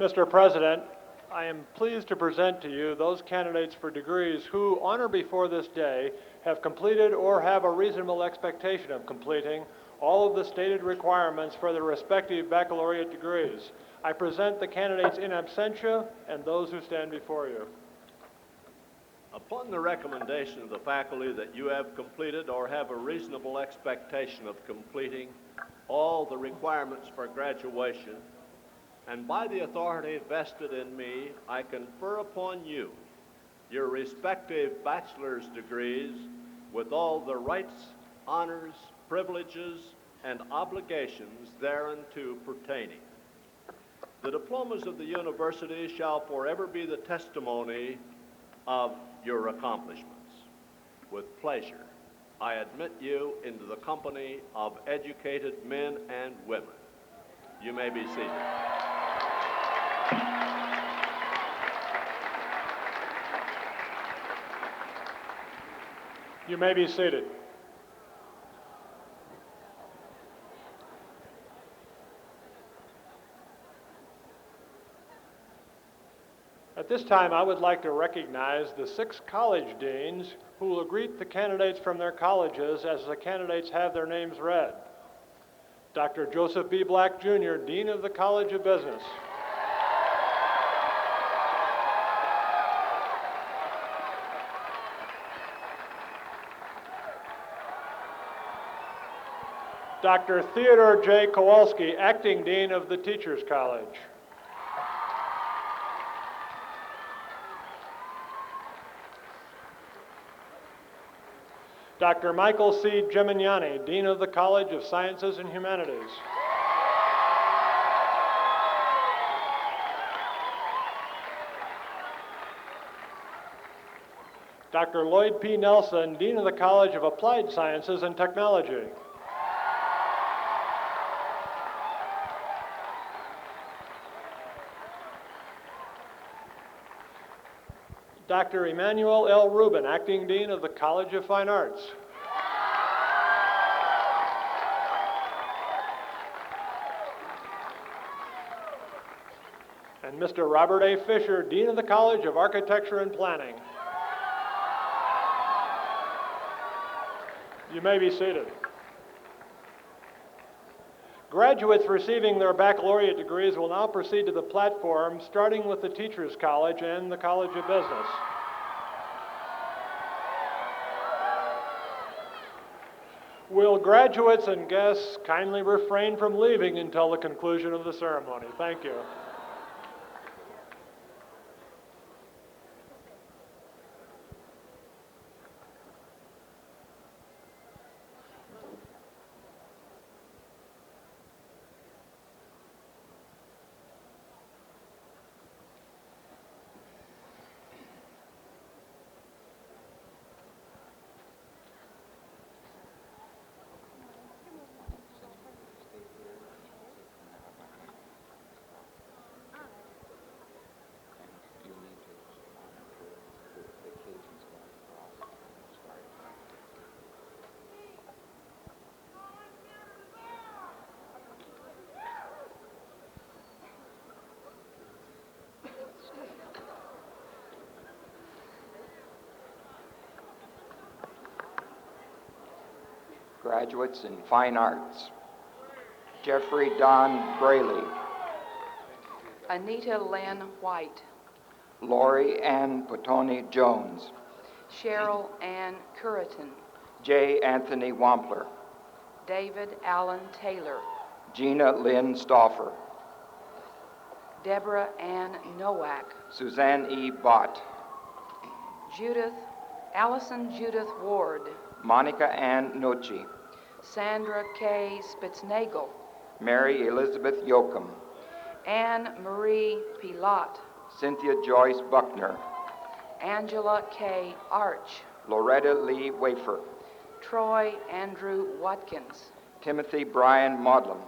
Mr. President, I am pleased to present to you those candidates for degrees who, on or before this day, have completed or have a reasonable expectation of completing all of the stated requirements for their respective baccalaureate degrees. I present the candidates in absentia and those who stand before you. Upon the recommendation of the faculty that you have completed or have a reasonable expectation of completing all the requirements for graduation, and by the authority vested in me, I confer upon you your respective bachelor's degrees with all the rights, honors, privileges, and obligations thereunto pertaining. The diplomas of the university shall forever be the testimony of your accomplishments. With pleasure, I admit you into the company of educated men and women. You may be seated. You may be seated. At this time, I would like to recognize the 6 college deans who will greet the candidates from their colleges as the candidates have their names read. Dr. Joseph B. Black, Jr., Dean of the College of Business. Dr. Theodore J. Kowalski, Acting Dean of the Teachers College. Dr. Michael C. Gemignani, Dean of the College of Sciences and Humanities. Dr. Lloyd P. Nelson, Dean of the College of Applied Sciences and Technology. Dr. Emmanuel L. Rubin, Acting Dean of the College of Fine Arts. And Mr. Robert A. Fisher, Dean of the College of Architecture and Planning. You may be seated. Graduates receiving their baccalaureate degrees will now proceed to the platform, starting with the Teachers College and the College of Business. Will graduates and guests kindly refrain from leaving until the conclusion of the ceremony? Thank you. Graduates in Fine Arts: Jeffrey Don Braley, Anita Lynn White, Lori Ann Potoni Jones, Cheryl Ann Curriton, J. Anthony Wampler, David Allen Taylor, Gina Lynn Stauffer, Deborah Ann Nowak, Suzanne E. Bott, Allison Judith Ward, Monica Ann Nochi, Sandra K. Spitznagel, Mary Elizabeth Yoakum, Anne Marie Pilat, Cynthia Joyce Buckner, Angela K. Arch, Loretta Lee Wafer, Troy Andrew Watkins, Timothy Brian Maudlin,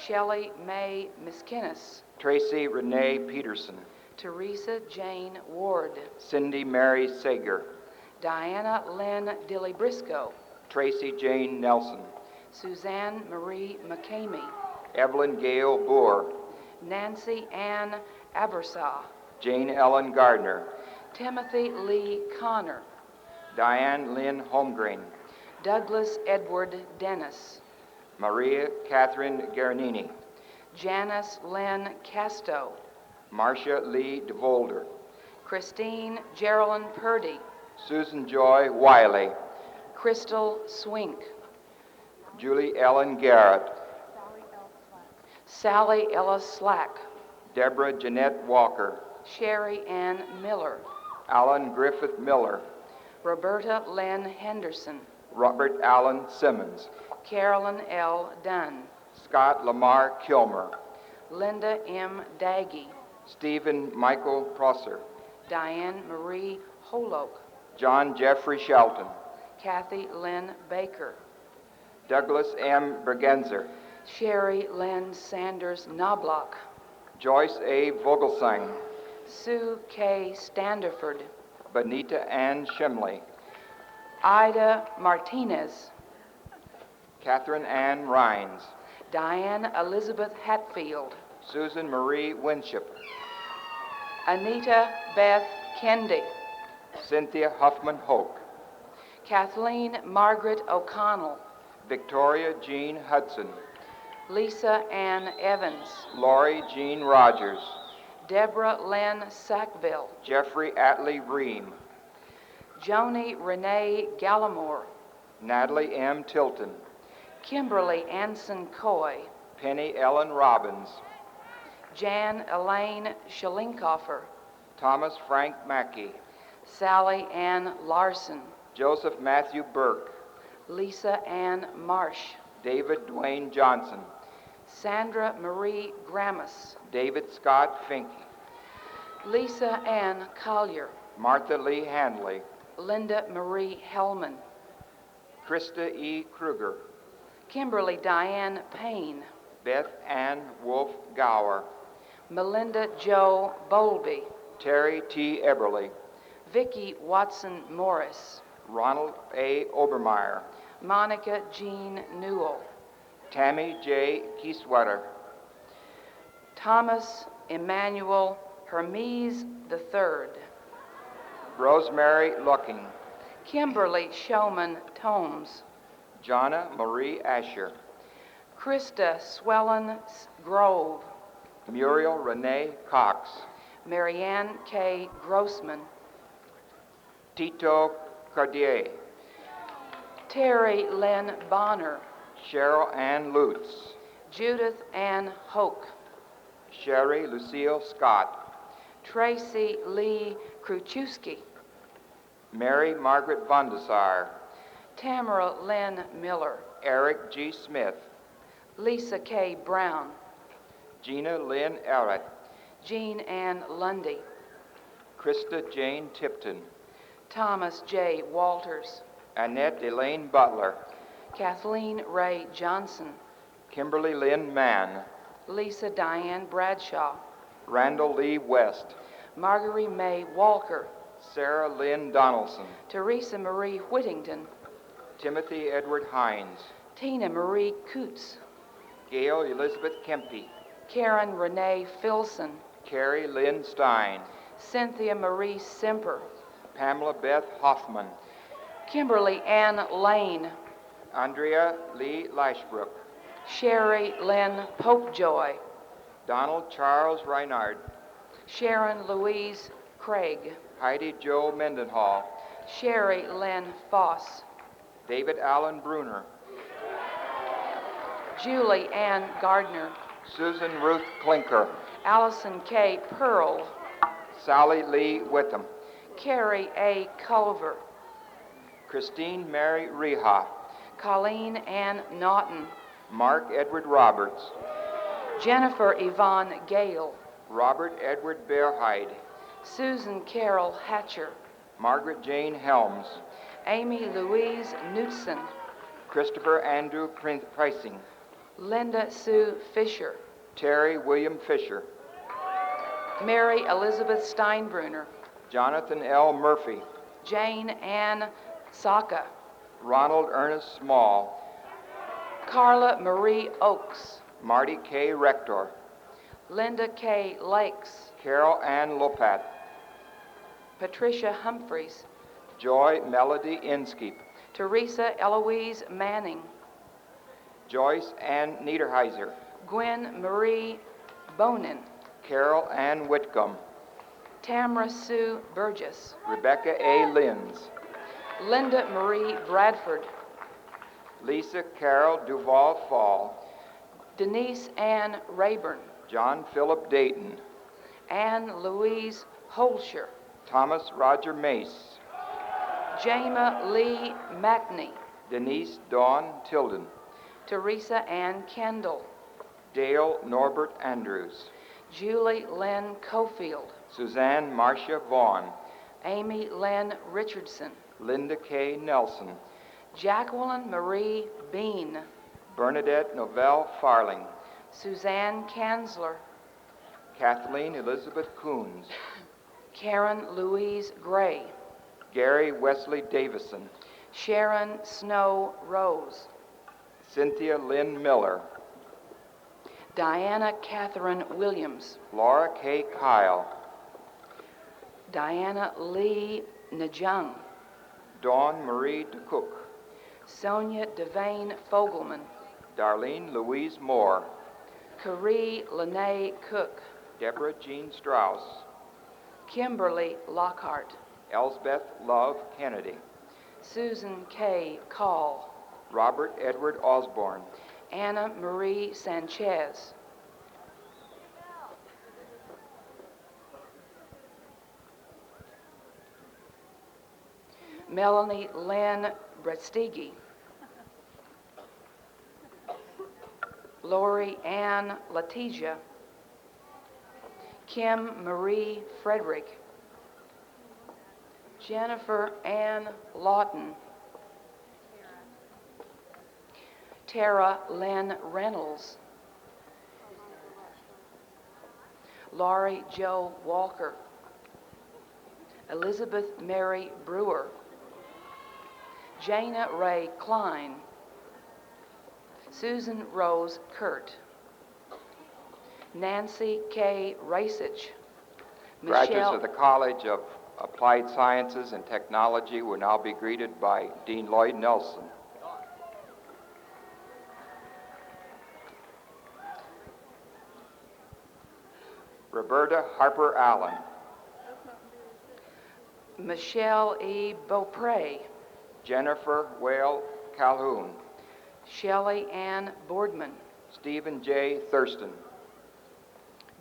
Shelley May Miskinnis, Tracy Renee Peterson, Teresa Jane Ward, Cindy Mary Sager, Diana Lynn Dilly Briscoe, Tracy Jane Nelson, Suzanne Marie McCamey, Evelyn Gale Boer, Nancy Ann Abersaw, Jane Ellen Gardner, Timothy Lee Connor, Diane Lynn Holmgren, Douglas Edward Dennis, Maria Catherine Garnini, Janice Lynn Casto, Marcia Lee DeVolder, Christine Geraldine Purdy, Susan Joy Wiley, Crystal Swink, Julie Ellen Garrett, Sally Ellis Slack, Deborah Jeanette Walker, Sherry Ann Miller, Alan Griffith Miller, Roberta Lynn Henderson, Robert Allen Simmons, Carolyn L. Dunn, Scott Lamar Kilmer, Linda M. Daggy, Stephen Michael Prosser, Diane Marie Holoke, John Jeffrey Shelton, Kathy Lynn Baker, Douglas M. Bergenzer, Sherry Lynn Sanders Knobloch, Joyce A. Vogelsang, Sue K. Standerford, Benita Ann Shimley, Ida Martinez, Catherine Ann Rhines, Diane Elizabeth Hatfield, Susan Marie Winship, Anita Beth Kendi, Cynthia Huffman Hoke, Kathleen Margaret O'Connell, Victoria Jean Hudson, Lisa Ann Evans, Lori Jean Rogers, Deborah Lynn Sackville, Jeffrey Atlee Ream, Joni Renee Gallimore, Natalie M. Tilton, Kimberly Anson Coy, Penny Ellen Robbins, Jan Elaine Schalinkoffer, Thomas Frank Mackey, Sally Ann Larson, Joseph Matthew Burke, Lisa Ann Marsh, David Dwayne Johnson, Sandra Marie Grammas, David Scott Finke, Lisa Ann Collier, Martha Lee Handley, Linda Marie Hellman, Krista E. Kruger, Kimberly Diane Payne, Beth Ann Wolf Gower, Melinda Jo Bowlby, Terry T. Eberly, Vicki Watson Morris, Ronald A. Obermeyer, Monica Jean Newell, Tammy J. Kieswetter, Thomas Emmanuel Hermes III, Rosemary Lucking, Kimberly Showman Tomes, Jonna Marie Asher, Krista Swellen Grove, Muriel Renee Cox, Marianne K. Grossman, Tito Cardier, Terry Lynn Bonner, Cheryl Ann Lutz, Judith Ann Hoke, Sherry Lucille Scott, Tracy Lee Kruczewski, Mary Margaret Vondesar, Tamara Lynn Miller, Eric G. Smith, Lisa K. Brown, Gina Lynn Elrett, Jean Ann Lundy, Krista Jane Tipton, Thomas J. Walters, Annette Elaine Butler, Kathleen Ray Johnson, Kimberly Lynn Mann, Lisa Diane Bradshaw, Randall Lee West, Marguerite May Walker, Sarah Lynn Donaldson, Teresa Marie Whittington, Timothy Edward Hines, Tina Marie Coots, Gail Elizabeth Kempe, Karen Renee Filson, Carrie Lynn Stein, Cynthia Marie Semper, Pamela Beth Hoffman, Kimberly Ann Lane, Andrea Lee Lashbrook, Sherry Lynn Popejoy, Donald Charles Reinard, Sharon Louise Craig, Heidi Jo Mendenhall, Sherry Lynn Foss, David Allen Bruner, Julie Ann Gardner, Susan Ruth Klinker, Allison K. Pearl, Sally Lee Witham, Carrie A. Culver, Christine Mary Reha, Colleen Ann Naughton, Mark Edward Roberts, Jennifer Yvonne Gale, Robert Edward Bearhide, Susan Carol Hatcher, Margaret Jane Helms, Amy Louise Knutson, Christopher Andrew Preissing, Linda Sue Fisher, Terry William Fisher, Mary Elizabeth Steinbruner, Jonathan L. Murphy, Jane Ann Saka, Ronald Ernest Small, Carla Marie Oakes, Marty K. Rector, Linda K. Lakes, Carol Ann Lopat, Patricia Humphreys, Joy Melody Inskeep, Teresa Eloise Manning, Joyce Ann Niederheiser, Gwen Marie Bonin, Carol Ann Whitcomb, Tamara Sue Burgess, Rebecca A. Linz, Linda Marie Bradford, Lisa Carol Duval Fall, Denise Ann Rayburn, John Philip Dayton, Anne Louise Holscher, Thomas Roger Mace, Jama Lee Mackney, Denise Dawn Tilden, Teresa Ann Kendall, Dale Norbert Andrews, Julie Lynn Cofield, Suzanne Marcia Vaughn, Amy Lynn Richardson, Linda K. Nelson, Jacqueline Marie Bean, Bernadette Novell Farling, Suzanne Kanzler, Kathleen Elizabeth Coons, Karen Louise Gray, Gary Wesley Davison, Sharon Snow Rose, Cynthia Lynn Miller, Diana Catherine Williams, Laura K. Kyle, Diana Lee Najung, Dawn Marie DeCook, Sonia Devane Fogelman, Darlene Louise Moore, Carrie Lene Cook, Deborah Jean Strauss, Kimberly Lockhart, Elsbeth Love Kennedy, Susan K. Call, Robert Edward Osborne, Anna Marie Sanchez, Melanie Lynn Brestigi, Lori Ann Letitia, Kim Marie Frederick, Jennifer Ann Lawton, Tara Lynn Reynolds, Laurie Jo Walker, Elizabeth Mary Brewer, Jana Ray Klein, Susan Rose Kurt, Nancy K. Rasich, Graduates of the College of Applied Sciences and Technology will now be greeted by Dean Lloyd Nelson. Roberta Harper Allen, Michelle E. Beaupre, Jennifer Whale Calhoun, Shelley Ann Boardman, Stephen J. Thurston,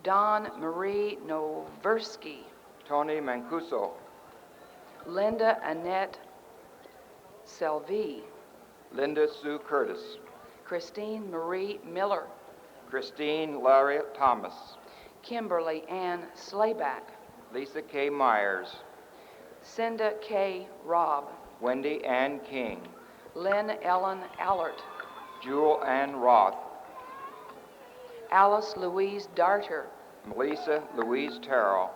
Dawn Marie Noversky, Tony Mancuso, Linda Annette Selvi, Linda Sue Curtis, Christine Marie Miller, Christine Lariat Thomas, Kimberly Ann Slayback, Lisa K. Myers, Cinda K. Robb, Wendy Ann King, Lynn Ellen Allert, Jewel Ann Roth, Alice Louise Darter, Melissa Louise Terrell,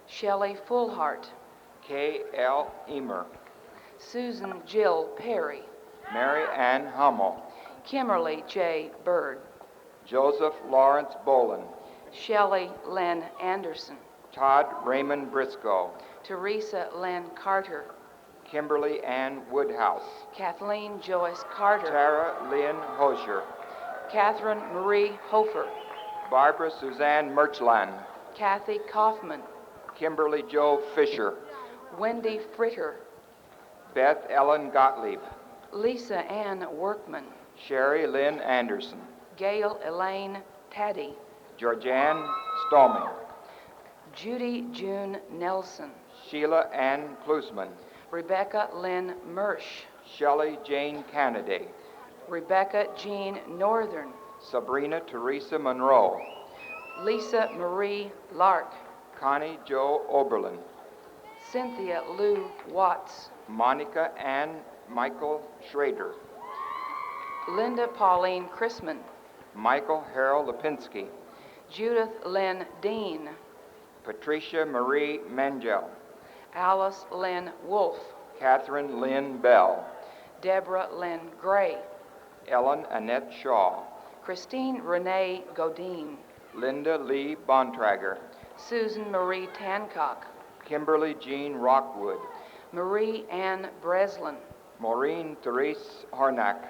Shelley Fullhart, K. L. Emer, Susan Jill Perry, Mary Ann Hummel, Kimberly J. Bird, Joseph Lawrence Bolin, Shelley Lynn Anderson, Todd Raymond Briscoe, Teresa Lynn Carter, Kimberly Ann Woodhouse, Kathleen Joyce Carter, Tara Lynn Hosier, Catherine Marie Hofer, Barbara Suzanne Merchland, Kathy Kaufman, Kimberly Jo Fisher, Wendy Fritter, Beth Ellen Gottlieb, Lisa Ann Workman, Sherry Lynn Anderson, Gail Elaine Taddy, Georgianne Stallman, Judy June Nelson, Sheila Ann Klusman, Rebecca Lynn Mersch, Shelley Jane Kennedy, Rebecca Jean Northern, Sabrina Teresa Monroe, Lisa Marie Lark, Connie Jo Oberlin, Cynthia Lou Watts, Monica Ann Michael Schrader, Linda Pauline Chrisman, Michael Harold Lipinski, Judith Lynn Dean, Patricia Marie Mangel, Alice Lynn Wolf, Catherine Lynn Bell, Deborah Lynn Gray, Ellen Annette Shaw, Christine Renee Godine, Linda Lee Bontrager, Susan Marie Tancock, Kimberly Jean Rockwood, Marie Ann Breslin, Maureen Therese Harnack,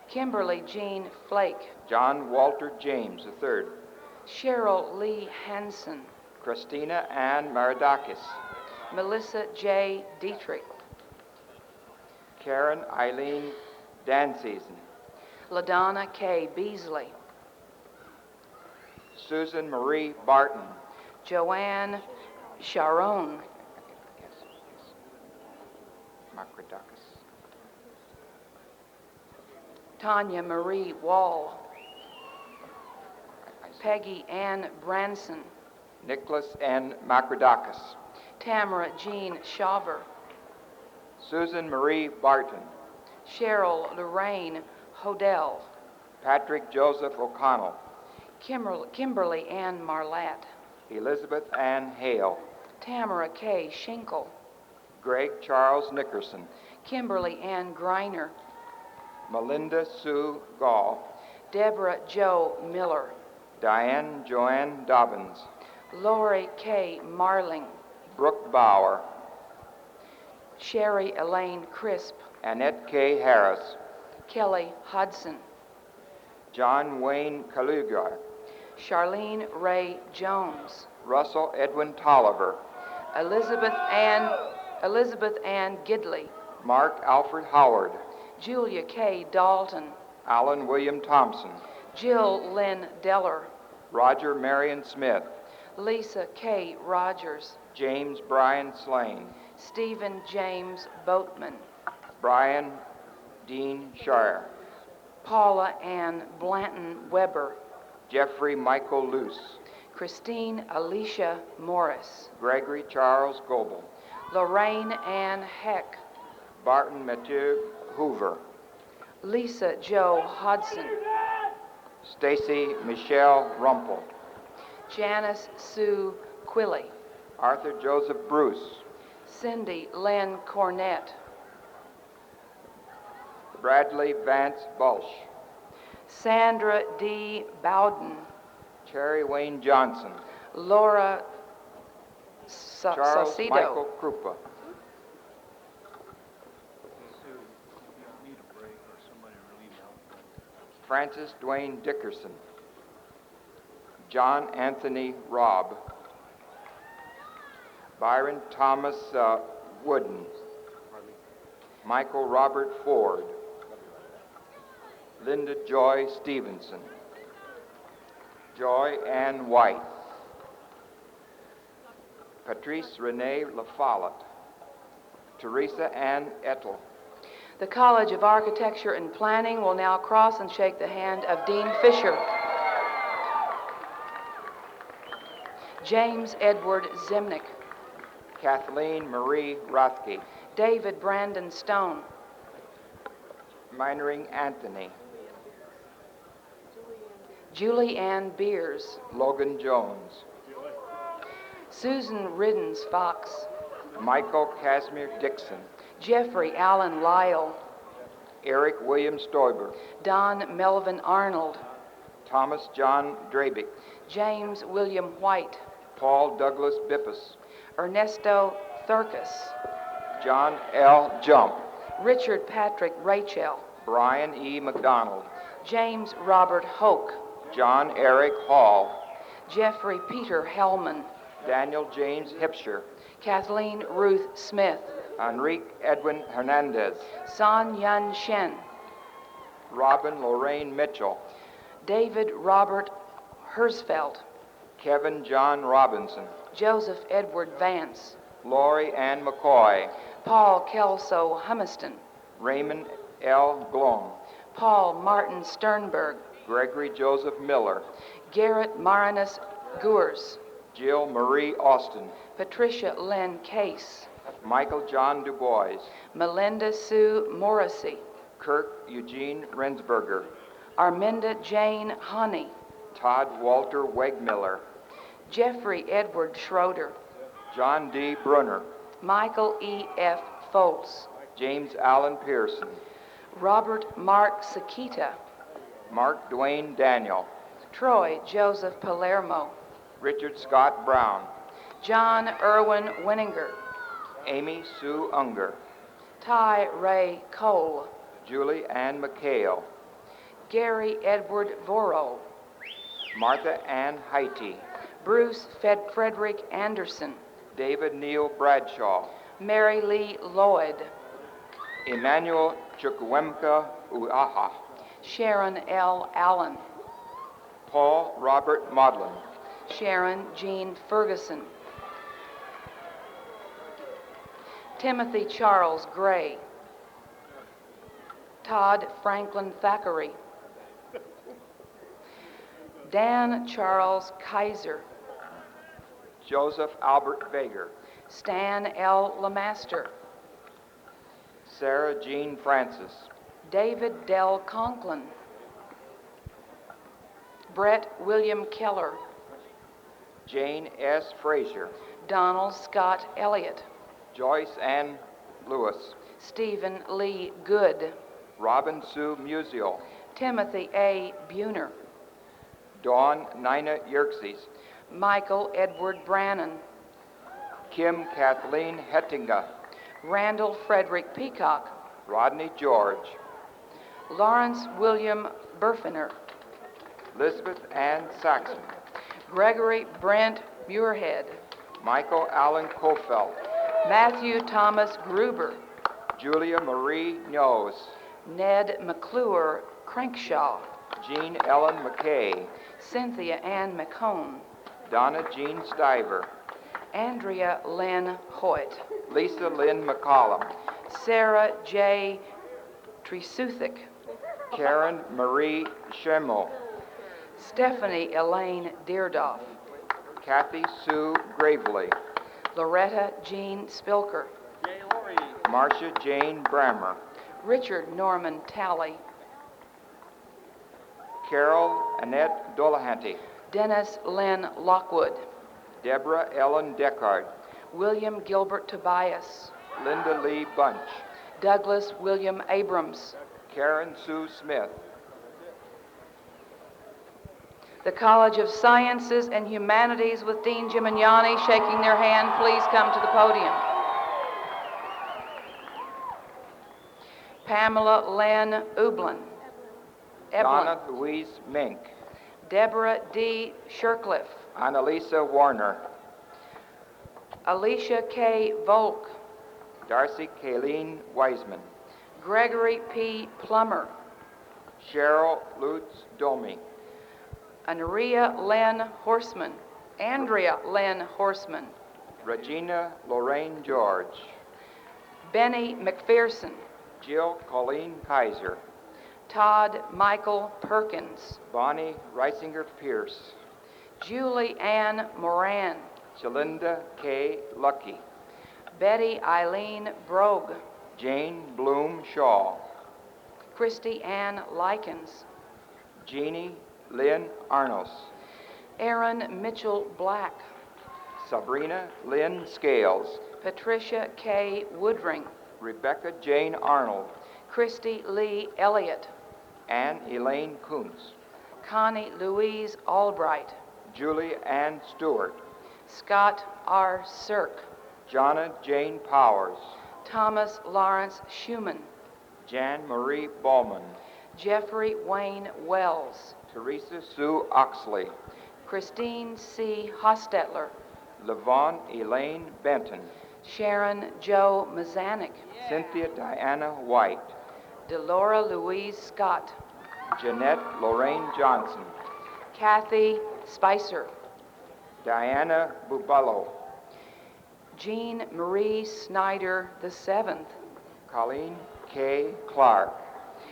Kimberly Jean Flake, John Walter James III, Cheryl Lee Hansen, Christina Ann Maridakis, Melissa J. Dietrich, Karen Eileen Danseason, LaDonna K. Beasley, Susan Marie Barton, Joanne Sharon, Makridakis, Tanya Marie Wall, Peggy Ann Branson, Nicholas N. Makridakis, Tamara Jean Shaver, Susan Marie Barton, Cheryl Lorraine Hodell, Patrick Joseph O'Connell, Kimberly Ann Marlatt, Elizabeth Ann Hale, Tamara K. Schinkel, Greg Charles Nickerson, Kimberly Ann Greiner, Melinda Sue Gall, Deborah Jo Miller, Diane Joanne Dobbins, Lori K. Marling, Brooke Bauer, Sherry Elaine Crisp, Annette K. Harris, Kelly Hudson, John Wayne Kalugar, Charlene Ray Jones, Russell Edwin Tolliver, Elizabeth Ann Gidley, Mark Alfred Howard, Julia K. Dalton, Allan William Thompson, Jill Lynn Deller, Roger Marion Smith, Lisa K. Rogers, James Brian Slane, Stephen James Boatman, Brian Dean Shire, Paula Ann Blanton Weber, Jeffrey Michael Luce, Christine Alicia Morris, Gregory Charles Goebel, Lorraine Ann Heck, Barton Mathieu Hoover, Lisa Jo Hodson, Stacy Michelle Rumpel, Janice Sue Quilly, Arthur Joseph Bruce, Cindy Lynn Cornett, Bradley Vance Bulsh, Sandra D. Bowden, Cherry Wayne Johnson, Laura Charles Saucedo, Michael Krupa, Francis Dwayne Dickerson, John Anthony Robb, Byron Thomas Wooden, Michael Robert Ford, Linda Joy Stevenson, Joy Ann White, Patrice Renee LaFollette, Teresa Ann Ettel. The College of Architecture and Planning will now cross and shake the hand of Dean Fisher. James Edward Zimnick, Kathleen Marie Rothke, David Brandon Stone, Meinering Anthony, Julie Ann Beers, Logan Jones, Susan Riddens Fox, Michael Casimir Dixon, Jeffrey Allen Lyle, Eric William Stoiber, Don Melvin Arnold, Thomas John Drabick, James William White, Paul Douglas Bippus, Ernesto Thurkis, John L. Jump, Richard Patrick Rachel, Brian E. McDonald, James Robert Hoke, John Eric Hall, Jeffrey Peter Hellman, Daniel James Hipsher, Kathleen Ruth Smith, Enrique Edwin Hernandez, San Yun Shen, Robin Lorraine Mitchell, David Robert Hersfeld, Kevin John Robinson, Joseph Edward Vance, Lori Ann McCoy, Paul Kelso Humiston, Raymond L. Glom, Paul Martin Sternberg, Gregory Joseph Miller, Garrett Marinus Goers, Jill Marie Austin, Patricia Lynn Case, Michael John Du Bois, Melinda Sue Morrissey, Kirk Eugene Rensberger, Arminda Jane Honey, Todd Walter Wegmiller, Jeffrey Edward Schroeder, John D. Brunner, Michael E. F. Foltz, James Allen Pearson, Robert Mark Sakita, Mark Dwayne Daniel, Troy Joseph Palermo, Richard Scott Brown, John Irwin Winninger, Amy Sue Unger, Ty Ray Cole, Julie Ann McHale, Gary Edward Voro, Martha Ann Haiti, Bruce Frederick Anderson, David Neal Bradshaw, Mary Lee Lloyd, Emmanuel Chukwuemeka Uaha, Sharon L. Allen, Paul Robert Modlin, Sharon Jean Ferguson, Timothy Charles Gray, Todd Franklin Thackeray, Dan Charles Kaiser, Joseph Albert Vager, Stan L. Lemaster, Sarah Jean Francis, David Dell Conklin, Brett William Keller, Jane S. Frazier, Donald Scott Elliott, Joyce Ann Lewis, Stephen Lee Good, Robin Sue Musial, Timothy A. Buhner, Dawn Nina Yerkes, Michael Edward Brannon, Kim Kathleen Hettinga, Randall Frederick Peacock, Rodney George, Lawrence William Burfiner, Elizabeth Ann Saxon, Gregory Brent Muirhead, Michael Allen Kofelt, Matthew Thomas Gruber, Julia Marie Knowes, Ned McClure Crankshaw, Jean Ellen McKay, Cynthia Ann McCone, Donna Jean Stiver, Andrea Lynn Hoyt, Lisa Lynn McCollum, Sarah J. Tresuthick, Karen Marie Schemmel, Stephanie Elaine Deardoff, Kathy Sue Gravely, Loretta Jean Spilker, Marcia Jane Brammer, Richard Norman Talley, Carol Annette Dolahanty, Dennis Lynn Lockwood, Deborah Ellen Deckard, William Gilbert Tobias, Linda Lee Bunch, Douglas William Abrams, Karen Sue Smith, the College of Sciences and Humanities with Dean Gimignani shaking their hand. Please come to the podium. Pamela Lynn Ublin, Donna Louise Mink, Deborah D. Shercliffe, Annalisa Warner, Alicia K. Volk, Darcy Kayleen Wiseman, Gregory P. Plummer, Cheryl Lutz Domi, Andrea Lynn Horseman, Regina Lorraine George, Benny McPherson, Jill Colleen Kaiser, Todd Michael Perkins, Bonnie Reisinger Pierce, Julie Ann Moran, Shalinda K. Lucky, Betty Eileen Brogue, Jane Bloom Shaw, Christy Ann Likens, Jeannie Lynn Arnos, Aaron Mitchell Black, Sabrina Lynn Scales, Patricia K. Woodring, Rebecca Jane Arnold, Christy Lee Elliott, Anne Elaine Kuntz, Connie Louise Albright, Julie Ann Stewart, Scott R. Sirk, Jonna Jane Powers, Thomas Lawrence Schumann, Jan Marie Ballman, Jeffrey Wayne Wells, Teresa Sue Oxley, Christine C. Hostetler, Levon Elaine Benton, Sharon Joe Mazanik, Cynthia Diana White, Delora Louise Scott, Jeanette Lorraine Johnson, Kathy Spicer, Diana Bubalo, Jean Marie Snyder VII, Colleen K. Clark,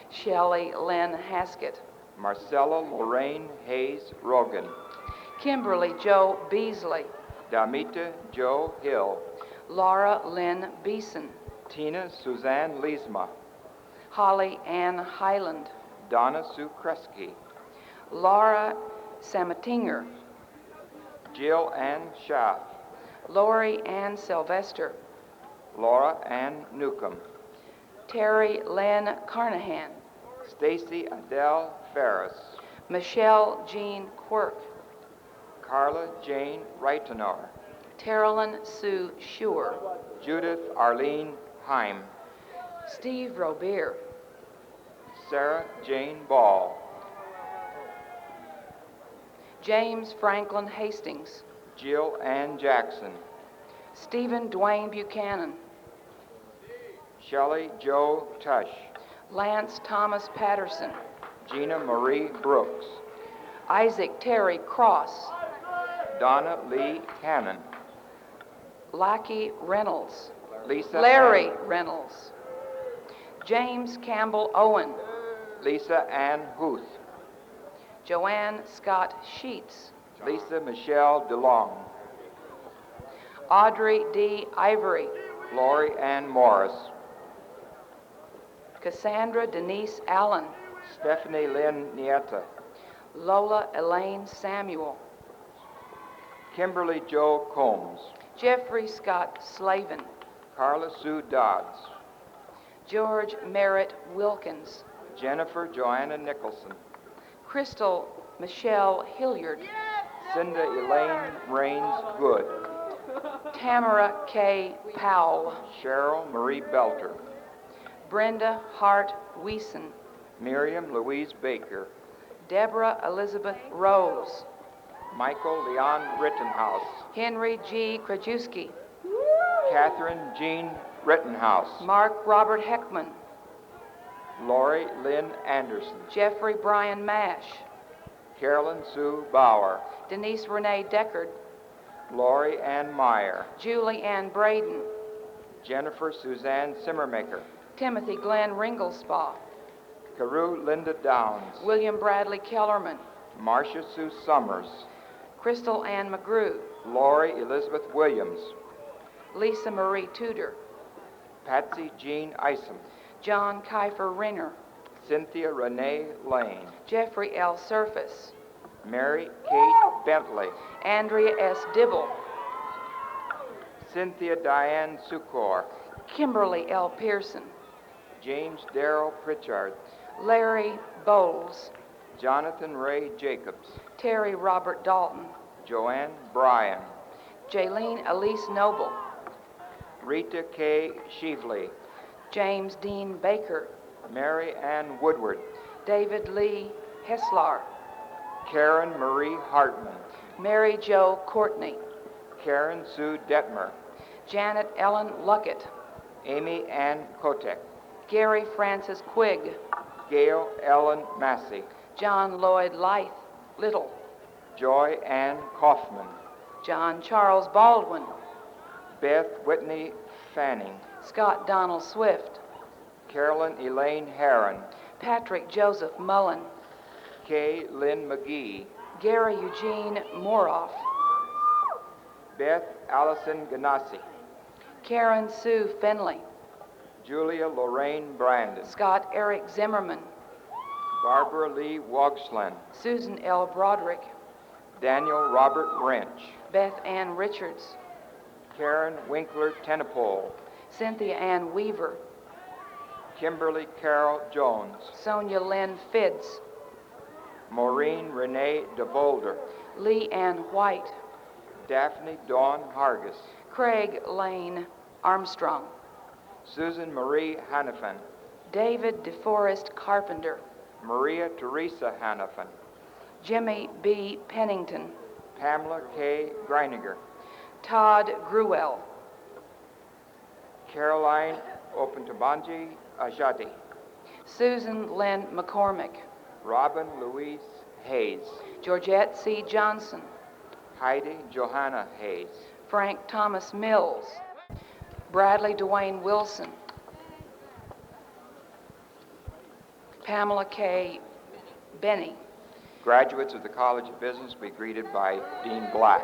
Shelley Lynn Haskett, Marcella Lorraine Hayes Rogan, Kimberly Joe Beasley, Damita Joe Hill, Laura Lynn Beeson, Tina Suzanne Leesma, Holly Ann Highland, Donna Sue Kresge, Laura Samatinger, Jill Ann Schaff, Lori Ann Sylvester, Laura Ann Newcomb, Terry Lynn Carnahan, Stacy Adele Ferris, Michelle Jean Quirk, Carla Jane Reitenor, Terrellyn Sue Shure, Judith Arlene Heim, Steve Robert, Sarah Jane Ball, James Franklin Hastings. Jill Ann Jackson. Stephen Dwayne Buchanan. Shelley Joe Tush. Lance Thomas Patterson. Gina Marie Brooks. Isaac Terry Cross. Donna Lee Cannon. Lackey Reynolds. Larry Reynolds. James Campbell Owen. Lisa Ann Huth. Joanne Scott Sheets. Lisa Michelle DeLong. Audrey D. Ivory. Lori Ann Morris. Cassandra Denise Allen. Stephanie Lynn Nieta. Lola Elaine Samuel. Kimberly Joe Combs. Jeffrey Scott Slavin. Carla Sue Dodds. George Merritt Wilkins. Jennifer Joanna Nicholson. Crystal Michelle Hilliard. Cinda Elaine Rains Good. Tamara K. Powell. Cheryl Marie Belter. Brenda Hart Weeson. Miriam Louise Baker. Deborah Elizabeth Rose. Michael Leon Rittenhouse. Henry G. Krajewski. Catherine Jean Rittenhouse. Mark Robert Heckman. Lori Lynn Anderson. Jeffrey Brian Mash. Carolyn Sue Bauer. Denise Renee Deckard. Lori Ann Meyer. Julie Ann Braden. Jennifer Suzanne Simmermaker. Timothy Glenn Ringelspaugh. Carew Linda Downs. William Bradley Kellerman. Marcia Sue Summers. Crystal Ann McGrew. Lori Elizabeth Williams. Lisa Marie Tudor. Patsy Jean Isom. John Kiefer Ringer. Cynthia Renee Lane. Jeffrey L. Surface. Mary Kate Bentley. Andrea S. Dibble. Cynthia Diane Sukor. Kimberly L. Pearson. James Darrell Pritchard. Larry Bowles. Jonathan Ray Jacobs. Terry Robert Dalton. Joanne Bryan. Jaylene Elise Noble. Rita K. Sheevley. James Dean Baker. Mary Ann Woodward. David Lee Hesslar. Karen Marie Hartman. Mary Jo Courtney. Karen Sue Detmer. Janet Ellen Luckett. Amy Ann Kotek. Gary Francis Quigg. Gail Ellen Massey. John Lloyd Little. Joy Ann Kaufman. John Charles Baldwin. Beth Whitney Fanning. Scott Donald Swift. Carolyn Elaine Herron. Patrick Joseph Mullen. Kay Lynn McGee. Gary Eugene Moroff. Beth Allison Ganassi. Karen Sue Finley. Julia Lorraine Brandon. Scott Eric Zimmerman. Barbara Lee Wogsland. Susan L. Broderick. Daniel Robert Wrench. Beth Ann Richards. Karen Winkler Tenopole. Cynthia Ann Weaver. Kimberly Carol Jones. Sonia Lynn Fidds. Maureen Renee DeVolder. Lee Ann White. Daphne Dawn Hargis. Craig Lane Armstrong. Susan Marie Hannafin. David DeForest Carpenter. Maria Teresa Hannafin. Jimmy B. Pennington. Pamela K. Greiniger. Todd Gruel. Caroline Opuntabanji Ajadi. Susan Lynn McCormick. Robin Louise Hayes. Georgette C. Johnson. Heidi Johanna Hayes. Frank Thomas Mills. Bradley Dwayne Wilson. Pamela K. Benny. Graduates of the College of Business be greeted by Dean Black.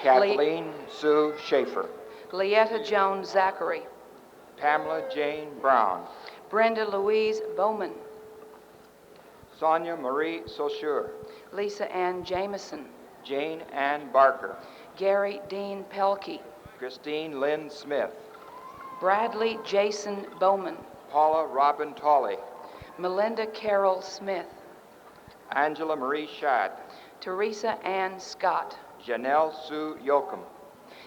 Kathleen Sue Schaefer. Leetta Joan Zachary. Pamela Jane Brown. Brenda Louise Bowman. Sonia Marie Saussure. Lisa Ann Jameson. Jane Ann Barker. Gary Dean Pelkey. Christine Lynn Smith. Bradley Jason Bowman. Paula Robin Tolley. Melinda Carol Smith. Angela Marie Schad. Teresa Ann Scott. Janelle Sue Yoakum.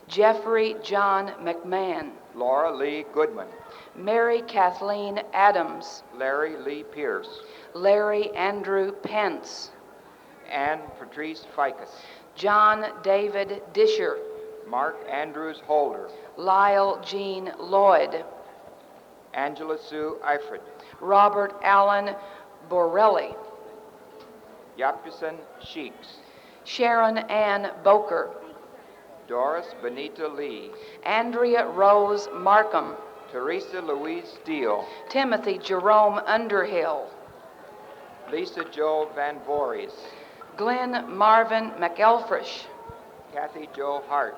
Jeffrey John McMahon. Laura Lee Goodman. Mary Kathleen Adams, Larry Lee Pierce, Larry Andrew Pence, Ann Patrice Ficus, John David Disher, Mark Andrews Holder, Lyle Jean Lloyd, Angela Sue Eifert, Robert Allen Borelli, Yapusen Sheeks, Sharon Ann Boker, Doris Benita Lee, Andrea Rose Markham, Teresa Louise Steele, Timothy Jerome Underhill, Lisa Jo Van Voorhees, Glenn Marvin McElfresh, Kathy Jo Hart,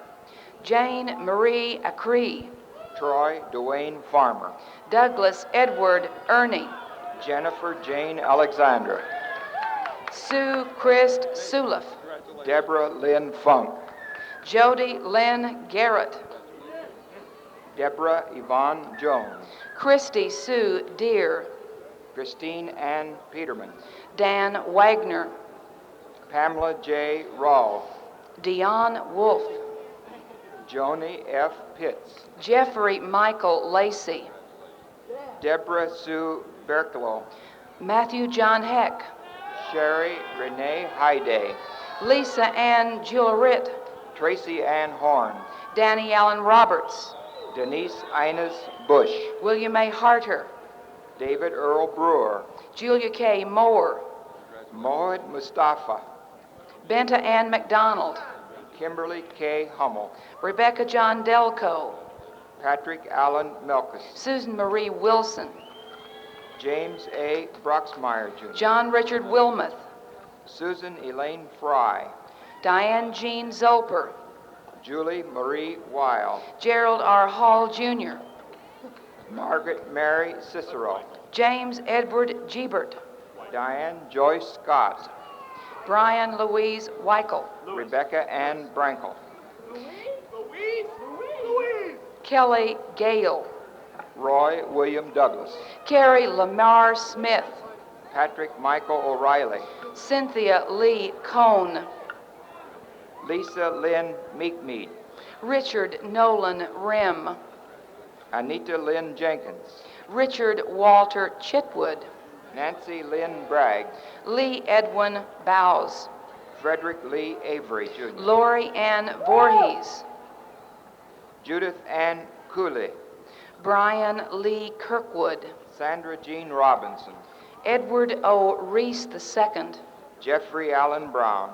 Jane Marie Acree, Troy Dwayne Farmer, Douglas Edward Ernie, Jennifer Jane Alexandra, Sue Christ Suliff, Deborah Lynn Funk, Jody Lynn Garrett, Deborah Yvonne Jones, Christy Sue Deere, Christine Ann Peterman, Dan Wagner, Pamela J. Rawl, Dion Wolf, Joni F. Pitts, Jeffrey Michael Lacey, Deborah Sue Berklow, Matthew John Heck, Sherry Renee Hyday, Lisa Ann Jewelrit, Tracy Ann Horn, Danny Allen Roberts, Denise Ines Bush, William A. Harter, David Earl Brewer, Julia K. Moore, Mohid Mustafa, Benta Ann McDonald, Kimberly K. Hummel, Rebecca John Delco, Patrick Allen Melkus, Susan Marie Wilson, James A. Broxmeyer Jr., John Richard Wilmuth, Susan Elaine Fry, Diane Jean Zolper, Julie Marie Weil, Gerald R. Hall Jr., Margaret Mary Cicero, James Edward Gebert, Diane Joyce Scott, Brian Louise Weichel, Rebecca Ann Brankel, Kelly Gale, Roy William Douglas, Carrie Lamar Smith, Patrick Michael O'Reilly, Cynthia Lee Cohn, Lisa Lynn Meekmead, Richard Nolan Rim, Anita Lynn Jenkins, Richard Walter Chitwood, Nancy Lynn Bragg, Lee Edwin Bowes, Frederick Lee Avery Jr., Lori Ann Voorhees, Judith Ann Cooley, Brian Lee Kirkwood, Sandra Jean Robinson, Edward O. Reese II, Jeffrey Allen Brown,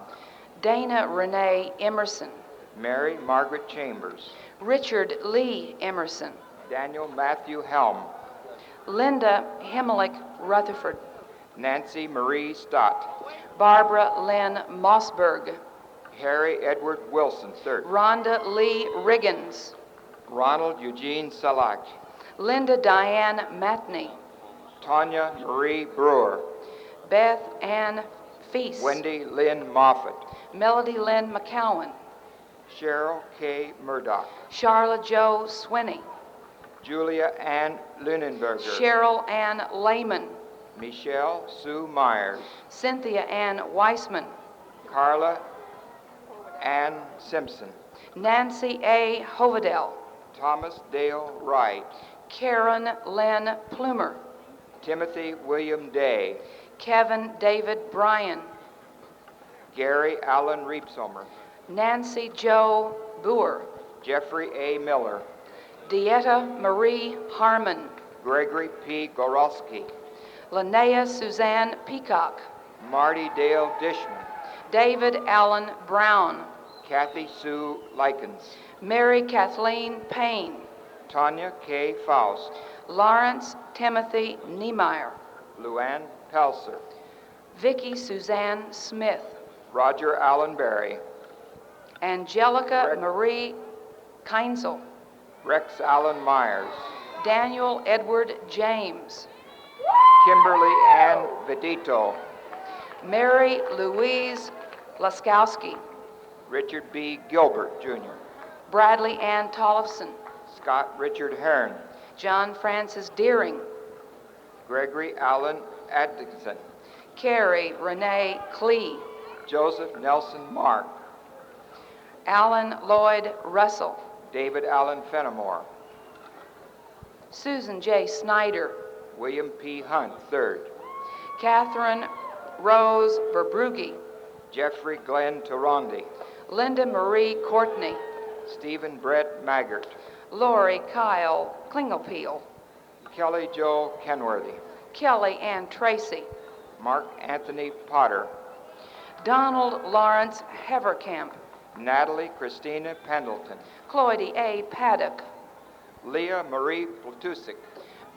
Dana Renee Emerson, Mary Margaret Chambers, Richard Lee Emerson, Daniel Matthew Helm, Linda Himmelick Rutherford, Nancy Marie Stott, Barbara Lynn Mossberg, Harry Edward Wilson III, Rhonda Lee Riggins, Ronald Eugene Salak, Linda Diane Matney, Tanya Marie Brewer, Beth Ann Feast, Wendy Lynn Moffett, Melody Lynn McCowan, Cheryl K. Murdoch, Charlotte Jo Swinney, Julia Ann Lunenberger, Cheryl Ann Lehman, Michelle Sue Myers, Cynthia Ann Weissman, Carla Ann Simpson, Nancy A. Hovedel, Thomas Dale Wright, Karen Lynn Plumer, Timothy William Day, Kevin David Bryan, Gary Allen Reepsomer, Nancy Jo Boer, Jeffrey A. Miller, Dieta Marie Harmon, Gregory P. Goralski, Linnea Suzanne Peacock, Marty Dale Dishman, David Allen Brown, Kathy Sue Likens, Mary Kathleen Payne, Tanya K. Faust, Lawrence Timothy Niemeyer, Luann Pelser, Vicki Suzanne Smith, Roger Allen Berry, Angelica Marie Keinzel, Rex Allen Myers, Daniel Edward James, Kimberly Ann Vedito, Mary Louise Laskowski, Richard B. Gilbert, Jr., Bradley Ann Tollefson, Scott Richard Hearn, John Francis Deering, Gregory Allen Atkinson, Carrie Renee Clee, Joseph Nelson Mark, Alan Lloyd Russell, David Allen Fenimore, Susan J. Snyder, William P. Hunt, 3rd. Catherine Rose Verbrugge, Jeffrey Glenn Toronde, Linda Marie Courtney, Stephen Brett Maggart, Lori Kyle Klingelpeel, Kelly Joe Kenworthy, Kelly Ann Tracy, Mark Anthony Potter, Donald Lawrence Heverkamp, Natalie Christina Pendleton, Cloydie A. Paddock, Leah Marie Platusik,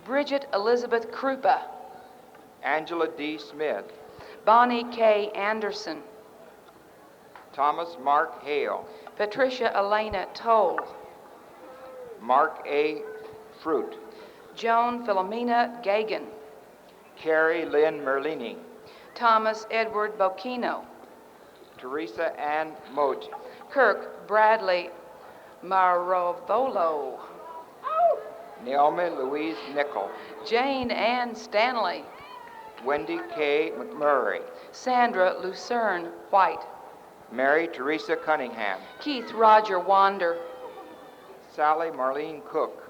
Bridget Elizabeth Krupa, Angela D. Smith, Bonnie K. Anderson, Thomas Mark Hale, Patricia Elena Toll, Mark A. Fruit, Joan Philomena Gagan, Carrie Lynn Merlini, Thomas Edward Bocchino, Teresa Ann Moat, Kirk Bradley Marovolo, Naomi Louise Nickel, Jane Ann Stanley, Wendy K. McMurray, Sandra Lucerne White, Mary Teresa Cunningham, Keith Roger Wander, Sally Marlene Cook,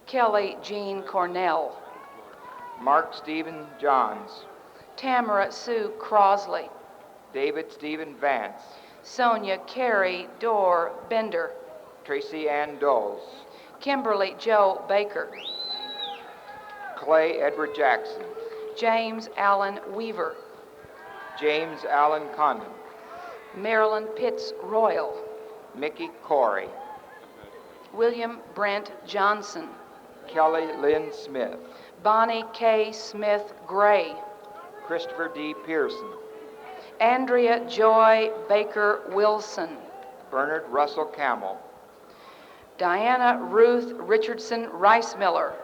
Kelly Jean Cornell, Mark Stephen Johns, Tamara Sue Crosley, David Stephen Vance, Sonia Carey Dorr Bender, Tracy Ann Doles, Kimberly Joe Baker, Clay Edward Jackson, James Allen Weaver, James Allen Condon, Marilyn Pitts Royal, Mickey Corey, William Brent Johnson, Kelly Lynn Smith, Bonnie K. Smith Gray, Christopher D. Pearson, Andrea Joy Baker Wilson, Bernard Russell Camel, Diana Ruth Richardson Rice-Miller,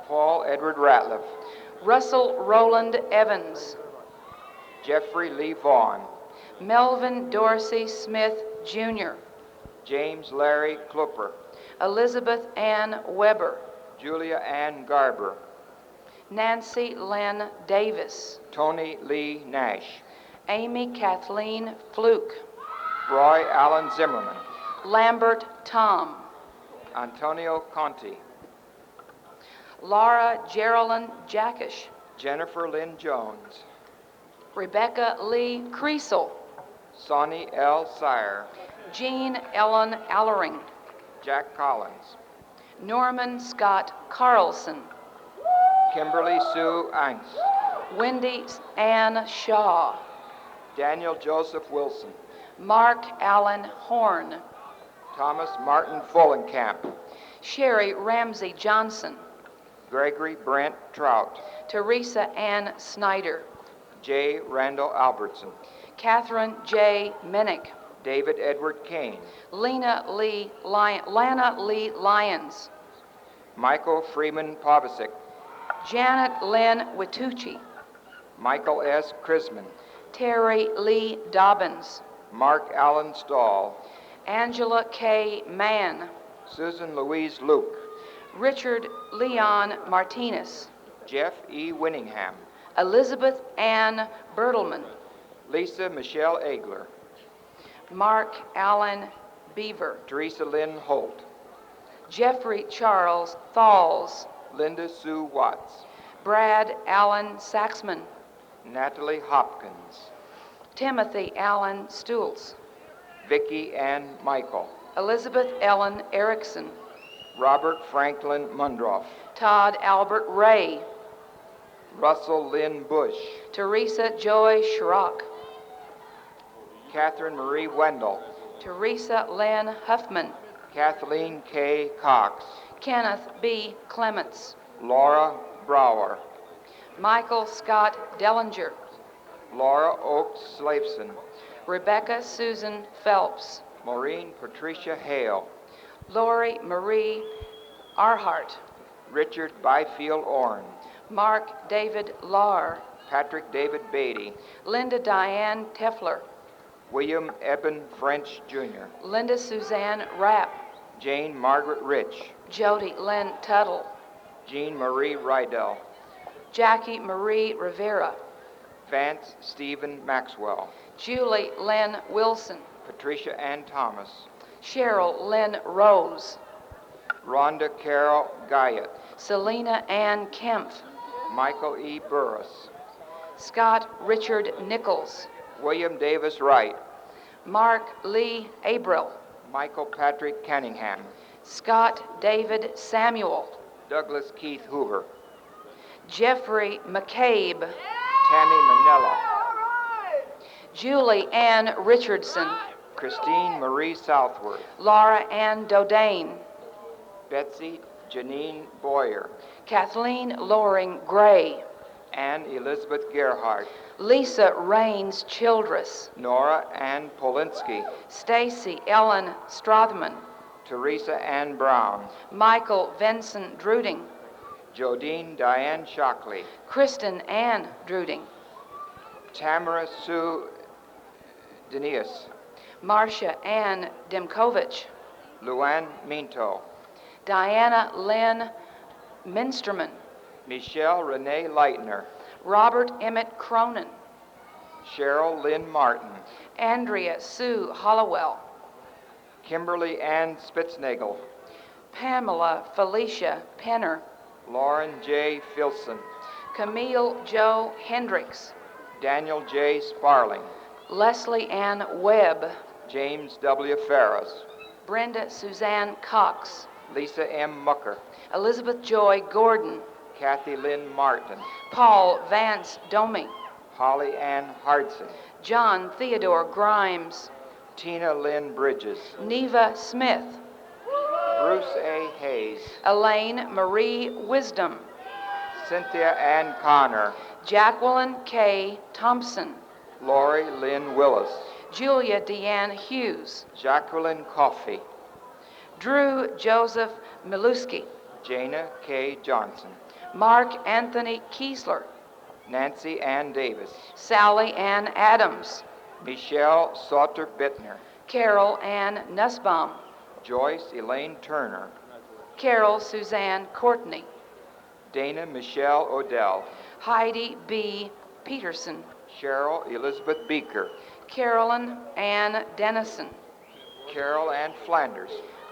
Paul Edward Ratliff, Russell Roland Evans, Jeffrey Lee Vaughn, Melvin Dorsey Smith Jr., James Larry Klupper, Elizabeth Ann Weber, Julia Ann Garber, Nancy Lynn Davis, Tony Lee Nash, Amy Kathleen Fluke, Roy Allen Zimmerman, Lambert Tom, Antonio Conti, Laura Geraldine Jackish, Jennifer Lynn Jones, Rebecca Lee Creasel, Sonny L. Sire, Jean Ellen Allering, Jack Collins, Norman Scott Carlson, Kimberly Sue Anks, Wendy Ann Shaw, Daniel Joseph Wilson, Mark Allen Horn, Thomas Martin Fullenkamp, Sherry Ramsey Johnson, Gregory Brent Trout, Teresa Ann Snyder, J. Randall Albertson, Catherine J. Minnick, David Edward Kane, Lana Lee Lyons, Michael Freeman Povasic, Janet Lynn Witucci, Michael S. Krisman, Terry Lee Dobbins, Mark Allen Stahl, Angela K. Mann, Susan Louise Luke, Richard Leon Martinez, Jeff E. Winningham, Elizabeth Ann Bertelman, Lisa Michelle Egler, Mark Allen Beaver, Teresa Lynn Holt, Jeffrey Charles Thalls, Linda Sue Watts, Brad Allen Saxman, Natalie Hopkins, Timothy Allen Stultz, Vicki Ann Michael, Elizabeth Ellen Erickson, Robert Franklin Mundroff, Todd Albert Ray, Russell Lynn Bush, Teresa Joy Schrock, Catherine Marie Wendell, Teresa Lynn Huffman, Kathleen K. Cox, Kenneth B. Clements, Laura Brower, Michael Scott Dellinger, Laura Oakes Slaveson, Rebecca Susan Phelps, Maureen Patricia Hale, Lori Marie Arhart, Richard Byfield Orn, Mark David Lahr, Patrick David Beatty, Linda Diane Teffler, William Eben French Jr., Linda Suzanne Rapp, Jane Margaret Rich, Jody Lynn Tuttle, Jean Marie Rydell, Jackie Marie Rivera, Vance Stephen Maxwell, Julie Lynn Wilson, Patricia Ann Thomas, Cheryl Lynn Rose, Rhonda Carol Guyett, Selena Ann Kempf. Michael E. Burris, Scott Richard Nichols. William Davis Wright, Mark Lee Abrill. Michael Patrick Cunningham, Scott David Samuel. Douglas Keith Hoover, Jeffrey McCabe. Tammy Manella, Julie Ann Richardson. Christine Marie Southworth, Laura Ann Dodane. Betsy Janine Boyer, Kathleen Loring Gray. Anne Elizabeth Gerhardt, Lisa Raines Childress. Nora Ann Polinsky, Stacy Ellen Strothman. Teresa Ann Brown, Michael Vincent Druding. Jodine Diane Shockley, Kristen Ann Druding. Tamara Sue Denius, Marcia Ann Demkovich. Luann Minto, Diana Lynn Minsterman. Michelle Renee Leitner, Robert Emmett Cronin. Cheryl Lynn Martin, Andrea Sue Hollowell. Kimberly Ann Spitznagel, Pamela Felicia Penner. Lauren J. Filson, Camille Joe Hendricks. Daniel J. Sparling, Leslie Ann Webb. James W. Ferris, Brenda Suzanne Cox. Lisa M. Mucker, Elizabeth Joy Gordon. Kathy Lynn Martin, Paul Vance Domi. Holly Ann Hardson, John Theodore Grimes. Tina Lynn Bridges, Neva Smith. Bruce A. Hayes, Elaine Marie Wisdom. Cynthia Ann Connor, Jacqueline K. Thompson. Lori Lynn Willis, Julia Deanne Hughes. Jacqueline Coffey, Drew Joseph Miluski. Jana K. Johnson, Mark Anthony Kiesler. Nancy Ann Davis, Sally Ann Adams. Michelle Sauter Bittner, Carol Ann Nussbaum. Joyce Elaine Turner, Carol Suzanne Courtney. Dana Michelle Odell, Heidi B. Peterson. Cheryl Elizabeth Beaker, Carolyn Ann Dennison. Carol Ann Flanders,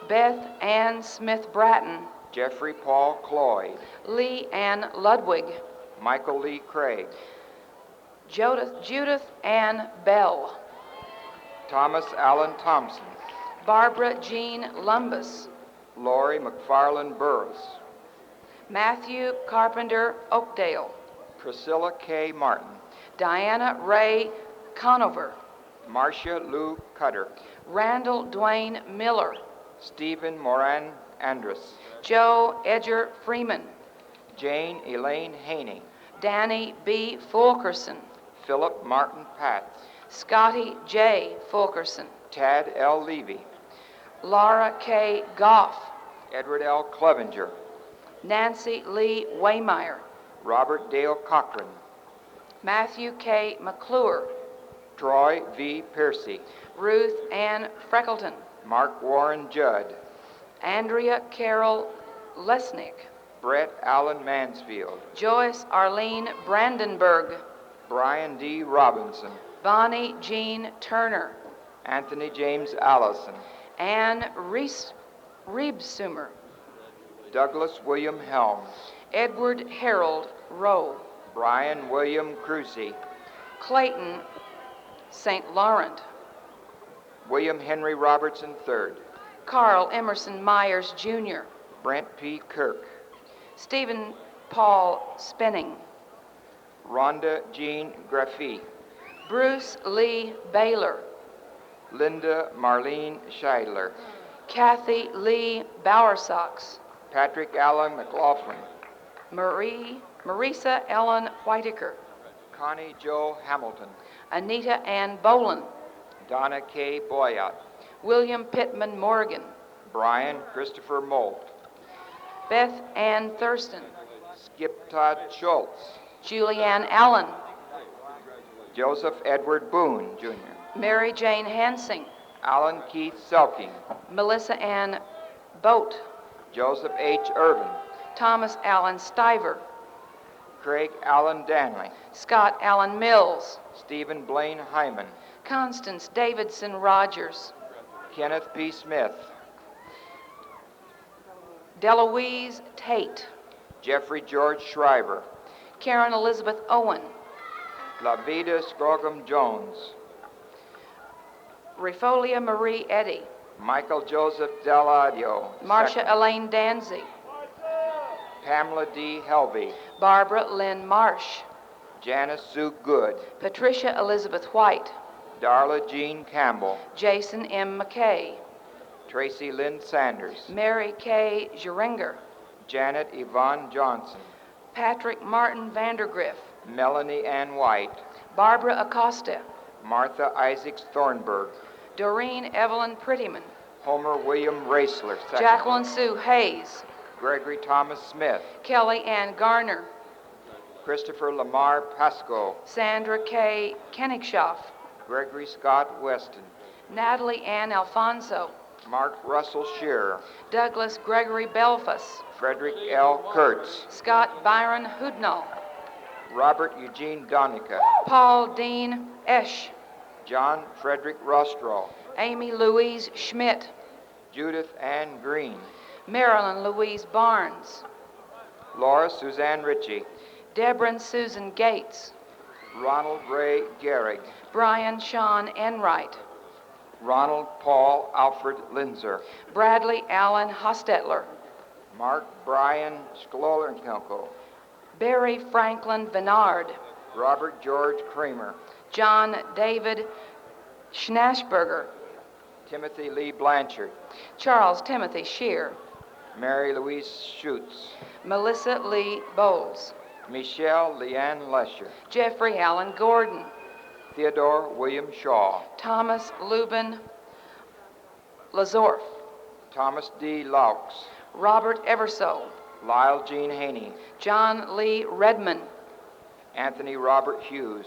Beth Ann Smith Bratton. Jeffrey Paul Cloyd, Lee Ann Ludwig. Michael Lee Craig, Judith Ann Bell. Thomas Allen Thompson, Barbara Jean Lumbus. Lori McFarland Burris, Matthew Carpenter Oakdale. Priscilla K. Martin, Diana Ray Conover. Marcia Lou Cutter, Randall Dwayne Miller. Stephen Moran Andrus, Joe Edger Freeman. Jane Elaine Haney, Danny B. Fulkerson. Philip Martin Patz, Scotty J. Fulkerson. Tad L. Levy, Laura K. Goff. Edward L. Clevenger, Nancy Lee Waymeyer. Robert Dale Cochran, Matthew K. McClure. Troy V. Piercy, Ruth Ann Freckleton. Mark Warren Judd, Andrea Carol Lesnick. Brett Allen Mansfield, Joyce Arlene Brandenburg. Brian D. Robinson, Bonnie Jean Turner. Anthony James Allison, Anne Riebsumer. Douglas William Helms, Edward Harold Rowe. Brian William Cruzy, Clayton St. Laurent. William Henry Robertson III, Carl Emerson Myers Jr. Brent P. Kirk, Stephen Paul Spinning. Rhonda Jean Graffee, Bruce Lee Baylor. Linda Marlene Scheidler, Kathy Lee Bowersox. Patrick Allen McLaughlin, Marisa Ellen Whitaker. Connie Joe Hamilton, Anita Ann Boland. Donna K. Boyott, William Pittman Morgan. Brian Christopher Molt, Beth Ann Thurston. Skip Todd Schultz, Julianne Allen. Joseph Edward Boone, Jr., Mary Jane Hansing. Alan Keith Selking, Melissa Ann Boat. Joseph H. Irvin, Thomas Allen Stiver. Craig Allen Danley, Scott Allen Mills. Stephen Blaine Hyman, Constance Davidson Rogers. Kenneth P. Smith, Deloise Tate. Jeffrey George Shriver, Karen Elizabeth Owen, Lavida Scrogum Jones, Refolia Marie Eddy, Michael Joseph Deladio, Marcia Elaine Danzy, Pamela D. Helvey, Barbara Lynn Marsh, Janice Sue Good, Patricia Elizabeth White, Darla Jean Campbell, Jason M. McKay, Tracy Lynn Sanders, Mary K. Geringer, Janet Yvonne Johnson, Patrick Martin Vandergriff, Melanie Ann White, Barbara Acosta, Martha Isaacs Thornburg, Doreen Evelyn Prettyman, Homer William Raisler, II, Jacqueline Sue Hayes, Gregory Thomas Smith, Kelly Ann Garner, Christopher Lamar Pasco, Sandra K. Kennigshoff, Gregory Scott Weston, Natalie Ann Alfonso, Mark Russell Shearer, Douglas Gregory Belfus, Frederick L. Kurtz, Scott Byron Hoodnall, Robert Eugene Donica, Paul Dean Esch, John Frederick Rostrow, Amy Louise Schmidt, Judith Ann Green, Marilyn Louise Barnes, Laura Suzanne Ritchie, Deborah and Susan Gates, Ronald Ray Gehrig, Brian Sean Enright, Ronald Paul Alfred Linzer, Bradley Allen Hostetler, Mark Brian Sklolenko, Barry Franklin Bernard, Robert George Kramer, John David Schnashberger, Timothy Lee Blanchard, Charles Timothy Shear, Mary Louise Schutz, Melissa Lee Bowles, Michelle Leanne Lesher, Jeffrey Allen Gordon, Theodore William Shaw, Thomas Lubin Lazorf, Thomas D. Laux, Robert Eversole, Lyle Jean Haney, John Lee Redmond, Anthony Robert Hughes,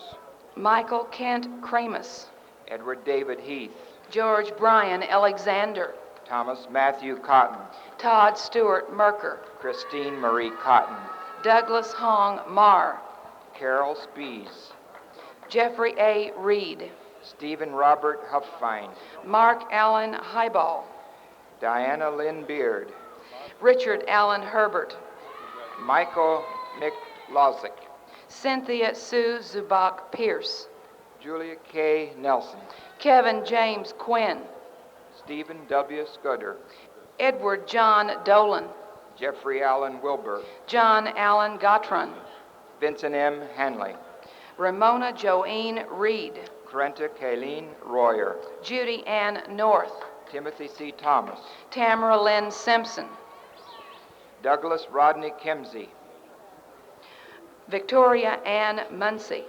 Michael Kent Kramus, Edward David Heath, George Bryan Alexander, Thomas Matthew Cotton, Todd Stewart Merker, Christine Marie Cotton, Douglas Hong Marr, Carol Spees, Jeffrey A. Reed, Stephen Robert Huffine, Mark Allen Highball, Diana Lynn Beard, Richard Allen Herbert, Michael Nick Lozick, Cynthia Sue Zubak Pierce, Julia K. Nelson, Kevin James Quinn, Stephen W. Scudder, Edward John Dolan, Jeffrey Allen Wilbur, John Allen Gottron, Vincent M. Hanley, Ramona Joanne Reed, Corenta Kayleen Royer, Judy Ann North, Timothy C. Thomas, Tamara Lynn Simpson, Douglas Rodney Kimsey, Victoria Ann Muncy,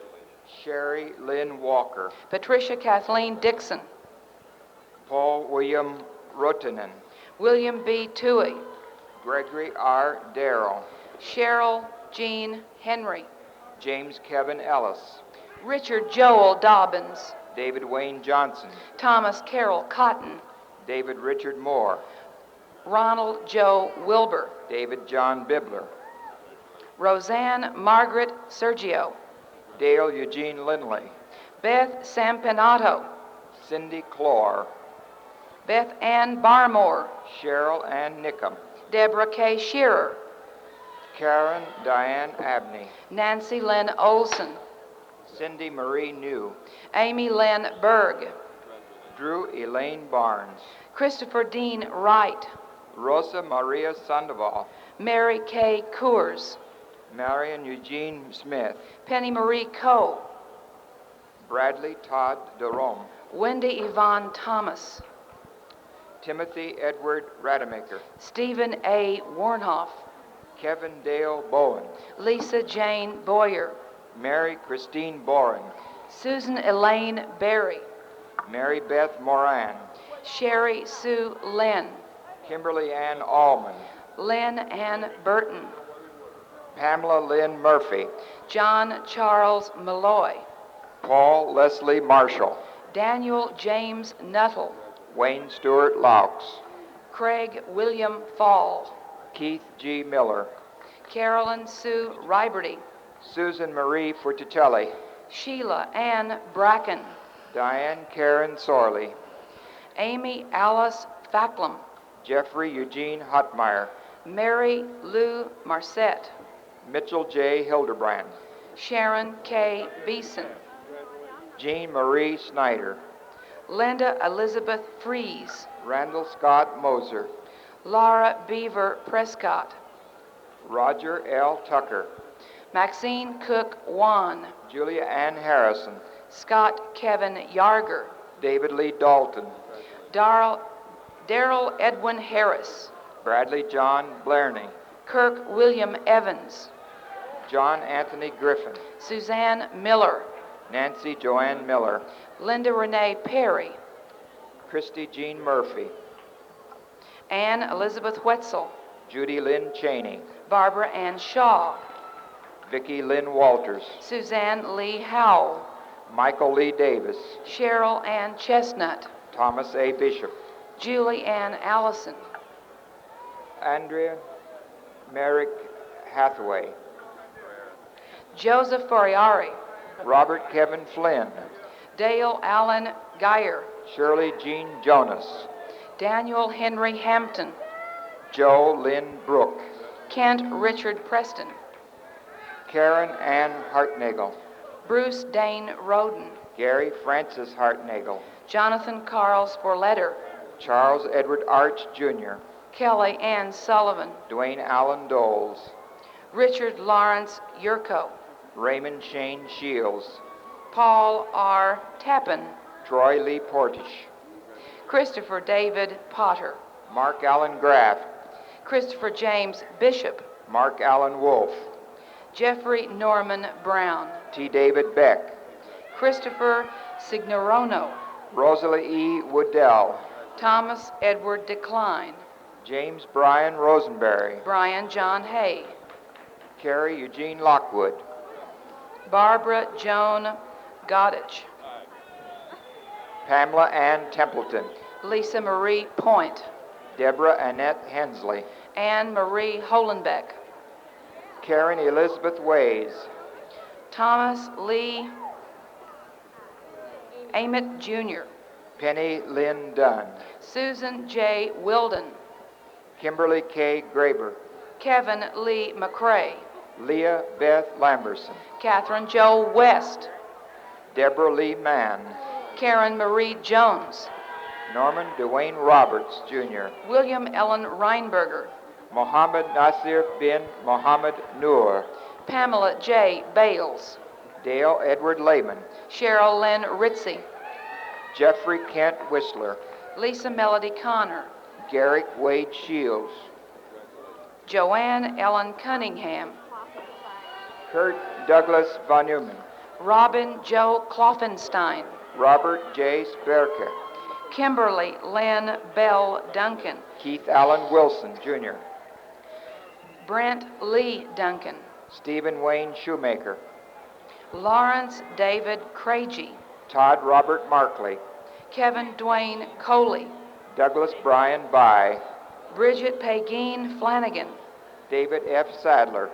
Sherry Lynn Walker, Patricia Kathleen Dixon, Paul William Rotinen, William B. Toohey, Gregory R. Darrell, Cheryl Jean Henry, James Kevin Ellis, Richard Joel Dobbins, David Wayne Johnson, Thomas Carroll Cotton, David Richard Moore, Ronald Joe Wilbur, David John Bibler, Roseanne Margaret Sergio, Dale Eugene Lindley, Beth Sampinato, Cindy Clore, Beth Ann Barmore, Cheryl Ann Nickham, Deborah K. Shearer, Karen Diane Abney, Nancy Lynn Olson, Cindy Marie New, Amy Lynn Berg, Drew Elaine Barnes, Christopher Dean Wright, Rosa Maria Sandoval, Mary K. Coors, Marion Eugene Smith, Penny Marie Coe, Bradley Todd Derome, Wendy Yvonne Thomas, Timothy Edward Rademacher, Stephen A. Warnhoff, Kevin Dale Bowen, Lisa Jane Boyer, Mary Christine Boring, Susan Elaine Berry, Mary Beth Moran, Sherry Sue Lynn, Kimberly Ann Allman, Lynn Ann Burton, Pamela Lynn Murphy, John Charles Malloy, Paul Leslie Marshall, Daniel James Nuttall, Wayne Stewart Laux, Craig William Fall, Keith G. Miller, Carolyn Sue Riberty, Susan Marie Forticelli, Sheila Ann Bracken, Diane Karen Sorley, Amy Alice Facklum, Jeffrey Eugene Hotmeyer, Mary Lou Marcette, Mitchell J. Hildebrand, Sharon K. Beeson, Jean Marie Snyder, Linda Elizabeth Fries, Randall Scott Moser, Laura Beaver Prescott, Roger L. Tucker, Maxine Cook Wan, Julia Ann Harrison, Scott Kevin Yarger, David Lee Dalton, Darrell Edwin Harris, Bradley John Blairney, Kirk William Evans, John Anthony Griffin, Suzanne Miller, Nancy Joanne Miller, Linda Renee Perry, Christy Jean Murphy, Anne Elizabeth Wetzel, Judy Lynn Cheney, Barbara Ann Shaw, Vicki Lynn Walters, Suzanne Lee Howell, Michael Lee Davis, Cheryl Ann Chestnut, Thomas A. Bishop, Julie Ann Allison, Andrea Merrick Hathaway, Joseph Foriari, Robert Kevin Flynn, Dale Allen Geyer, Shirley Jean Jonas, Daniel Henry Hampton, Joe Lynn Brooke, Kent Richard Preston, Karen Ann Hartnagel, Bruce Dane Roden, Gary Francis Hartnagel, Jonathan Carl Sporletter, Charles Edward Arch Jr., Kelly Ann Sullivan, Dwayne Allen Doles, Richard Lawrence Yurko, Raymond Shane Shields, Paul R. Tappan, Troy Lee Portish, Christopher David Potter, Mark Allen Graff, Christopher James Bishop, Mark Allen Wolf, Jeffrey Norman Brown, T. David Beck, Christopher Signorino, Rosalie E. Woodell, Thomas Edward Decline, James Brian Rosenberry, Brian John Hay, Carrie Eugene Lockwood, Barbara Joan Goddich, Pamela Ann Templeton, Lisa Marie Point, Deborah Annette Hensley, Anne Marie Holenbeck, Karen Elizabeth Ways, Thomas Lee Ament Jr., Penny Lynn Dunn, Susan J. Wilden, Kimberly K. Graber, Kevin Lee McCrae, Leah Beth Lamberson, Catherine Jo West, Deborah Lee Mann, Karen Marie Jones, Norman Dwayne Roberts, Jr., William Ellen Reinberger, Mohammed Nasir bin Mohammed Noor, Pamela J. Bales, Dale Edward Lehman, Cheryl Lynn Ritzy, Jeffrey Kent Whistler, Lisa Melody Connor, Garrick Wade Shields, Joanne Ellen Cunningham, Kurt Douglas Von Neumann, Robin Joe Kloffenstein, Robert J. Sperke, Kimberly Lynn Bell Duncan, Keith Allen Wilson, Jr., Brent Lee Duncan, Stephen Wayne Shoemaker, Lawrence David Craigie, Todd Robert Markley, Kevin Dwayne Coley, Douglas Brian By, Bridget Pagine Flanagan, David F. Sadler,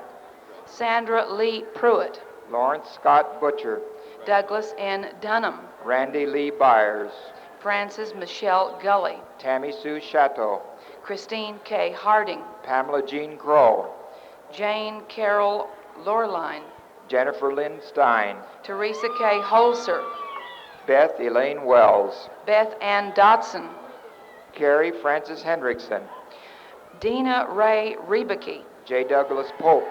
Sandra Lee Pruitt, Lawrence Scott Butcher, Douglas N. Dunham, Randy Lee Byers, Frances Michelle Gully, Tammy Sue Chateau, Christine K. Harding, Pamela Jean Crow, Jane Carol Lorline, Jennifer Lynn Stein, Teresa K. Holzer, Beth Elaine Wells, Beth Ann Dotson, Carrie Francis Hendrickson, Dina Ray Rebecki, J. Douglas Pope,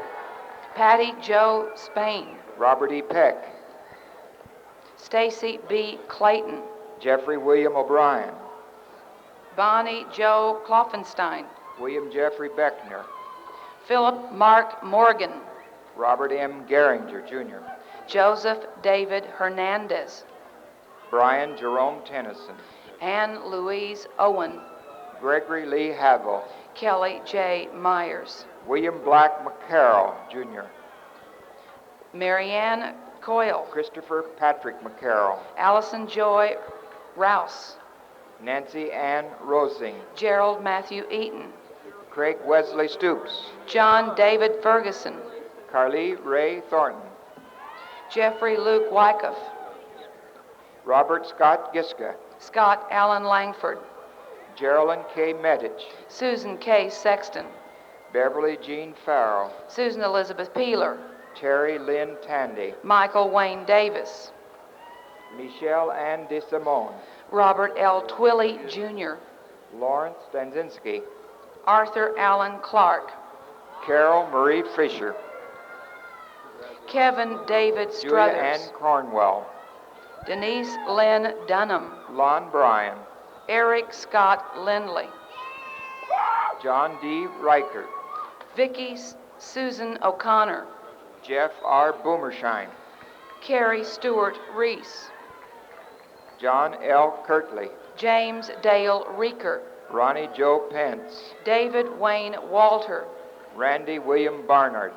Patty Jo Spain, Robert E. Peck, Stacy B. Clayton, Jeffrey William O'Brien, Bonnie Jo Kloffenstein, William Jeffrey Beckner, Philip Mark Morgan, Robert M. Geringer, Jr., Joseph David Hernandez, Brian Jerome Tennyson, Anne Louise Owen, Gregory Lee Havel, Kelly J. Myers, William Black McCarroll, Jr., Marianne Coyle, Christopher Patrick McCarroll, Allison Joy Rouse, Nancy Ann Rosing, Gerald Matthew Eaton, Craig Wesley Stoops, John David Ferguson, Carly Ray Thornton, Jeffrey Luke Wyckoff, Robert Scott Giska, Scott Allen Langford, Geraldine K. Medich, Susan K. Sexton, Beverly Jean Farrell, Susan Elizabeth Peeler, Terry Lynn Tandy, Michael Wayne Davis, Michelle Ann DeSimone, Robert L. Twilley, Jr., Lawrence Stanzinski, Arthur Allen Clark, Carol Marie Fisher, Kevin David Julia Ann Struthers, Cornwell, Denise Lynn Dunham, Lon Bryan, Eric Scott Lindley, John D. Reichert, Vicki Susan O'Connor, Jeff R. Boomershine, Carrie Stewart Reese, John L. Kirtley, James Dale Reeker, Ronnie Joe Pence, David Wayne Walter, Randy William Barnard,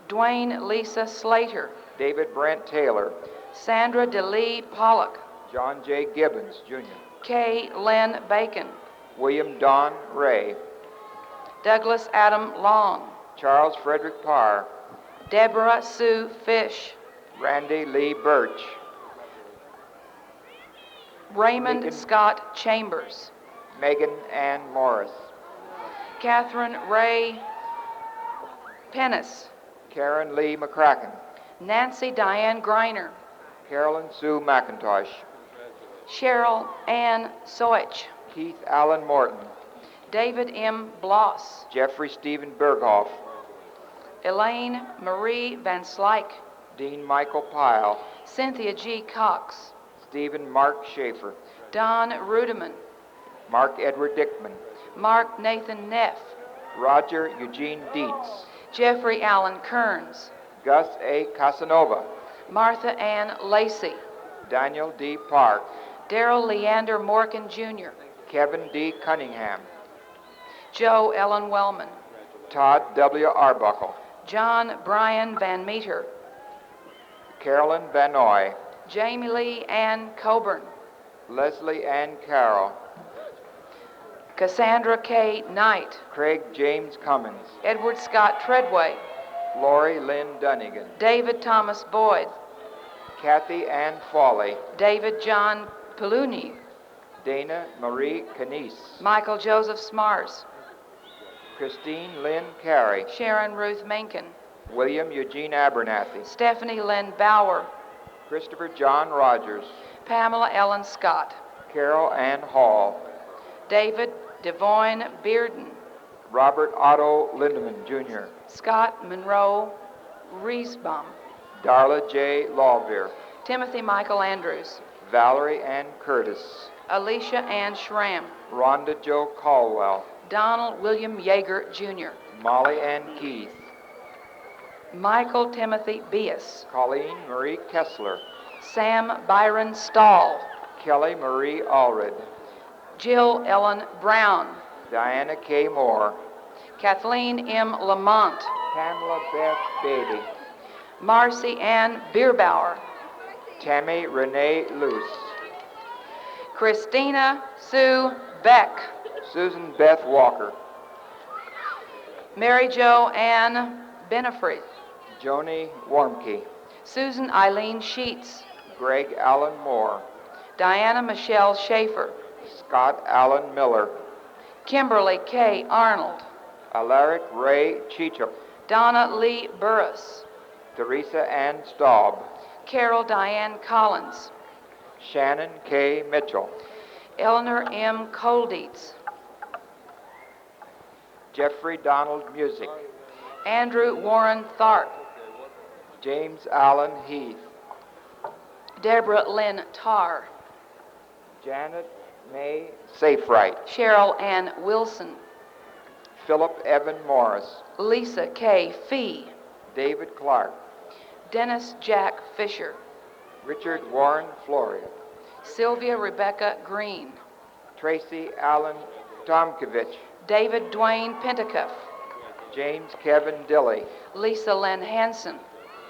Dwayne Lisa Slater, David Brent Taylor, Sandra DeLee Pollock, John J. Gibbons, Jr., Kay Lynn Bacon, William Don Ray, Douglas Adam Long, Charles Frederick Parr, Deborah Sue Fish, Randy Lee Birch, Raymond Lincoln. Scott Chambers, Megan Ann Morris, Catherine Ray Pennis, Karen Lee McCracken, Nancy Diane Griner, Carolyn Sue McIntosh, Cheryl Ann Soich, Keith Allen Morton, David M. Bloss, Jeffrey Stephen Berghoff, Elaine Marie Van Slyke, Dean Michael Pyle, Cynthia G. Cox, Stephen Mark Schaefer, Don Rudeman, Mark Edward Dickman, Mark Nathan Neff, Roger Eugene Dietz, Jeffrey Allen Kearns, Gus A. Casanova, Martha Ann Lacey, Daniel D. Park, Darrell Leander Morgan Jr., Kevin D. Cunningham, Joe Ellen Wellman, Todd W. Arbuckle, John Brian Van Meter, Carolyn Van Noy, Jamie Lee Ann Coburn, Leslie Ann Carroll, Cassandra K. Knight, Craig James Cummins, Edward Scott Treadway, Lori Lynn Dunnigan, David Thomas Boyd, Kathy Ann Fawley, David John Peluni, Dana Marie Canise, Michael Joseph Smars, Christine Lynn Carey, Sharon Ruth Menken, William Eugene Abernathy, Stephanie Lynn Bauer, Christopher John Rogers, Pamela Ellen Scott, Carol Ann Hall, David Devoyne Bearden, Robert Otto Lindeman, Jr., Scott Monroe Riesbaum, Darla J. Lawbeer, Timothy Michael Andrews, Valerie Ann Curtis, Alicia Ann Schramm, Rhonda Jo Caldwell, Donald William Yeager, Jr., Molly Ann Keith, Michael Timothy Bias, Colleen Marie Kessler, Sam Byron Stahl, Kelly Marie Allred, Jill Ellen Brown, Diana K. Moore, Kathleen M. Lamont, Pamela Beth Beatty, Marcy Ann Bierbauer, Tammy Renee Luce, Christina Sue Beck, Susan Beth Walker, Mary Jo Ann Benefree, Joni Warmke, Susan Eileen Sheets, Greg Allen Moore, Diana Michelle Schaefer, Scott Allen Miller, Kimberly K. Arnold, Alaric Ray Cheecham, Donna Lee Burris, Teresa Ann Staub, Carol Diane Collins, Shannon K. Mitchell, Eleanor M. Coldietz, Jeffrey Donald Music, Andrew Warren Tharp, James Allen Heath, Deborah Lynn Tarr, Janet May Safewright, Cheryl Ann Wilson, Philip Evan Morris, Lisa K. Fee, David Clark, Dennis Jack Fisher, Richard Warren Floria, Sylvia Rebecca Green, Tracy Allen Tomkovich, David Dwayne Pentacuff, James Kevin Dilly, Lisa Lynn Hanson,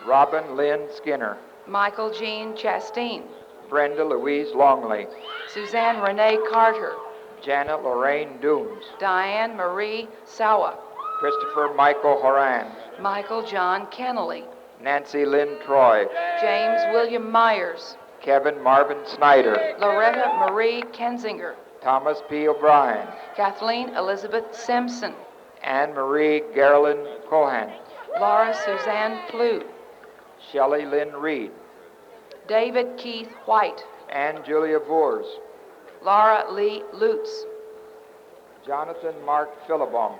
Robin Lynn Skinner, Michael Jean Chastain, Brenda Louise Longley, Suzanne Renee Carter, Janet Lorraine Dooms, Diane Marie Sawa, Christopher Michael Horan, Michael John Kennelly, Nancy Lynn Troy, James William Myers, Kevin Marvin Snyder, Loretta Marie Kensinger, Thomas P. O'Brien, Kathleen Elizabeth Simpson, Anne Marie Geraldine Cohan, Laura Suzanne Plouffe, Shelley Lynn Reed, David Keith White, Anne Julia Voers, Laura Lee Lutz, Jonathan Mark Philibom,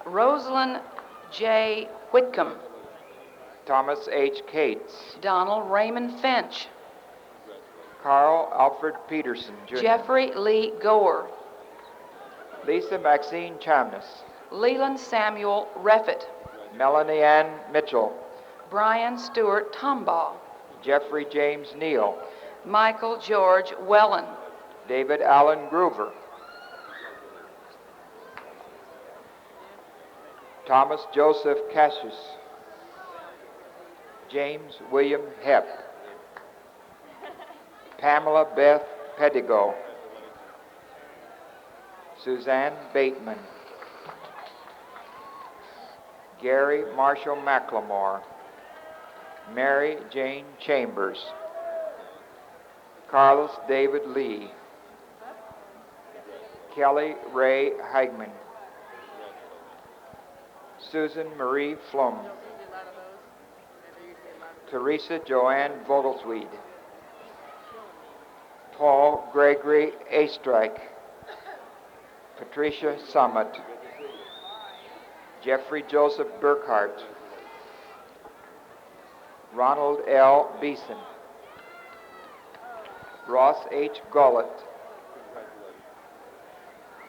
Rosalind J. Whitcomb, Thomas H. Cates, Donald Raymond Finch, Carl Alfred Peterson, Jr., Jeffrey Lee Goer, Lisa Maxine Chamness, Leland Samuel Reffitt, Melanie Ann Mitchell, Brian Stewart Tombaugh, Jeffrey James Neal, Michael George Wellen, David Allen Groover, Thomas Joseph Cassius, James William Hepp, Pamela Beth Pedigo, Suzanne Bateman, Gary Marshall McLemore, Mary Jane Chambers, Carlos David Lee, Kelly Ray Heigman, Susan Marie Flum, Teresa Joanne Vogelsweed, Paul Gregory Astrike, Patricia Summit, Jeffrey Joseph Burkhart, Ronald L. Beeson, Ross H. Gullett,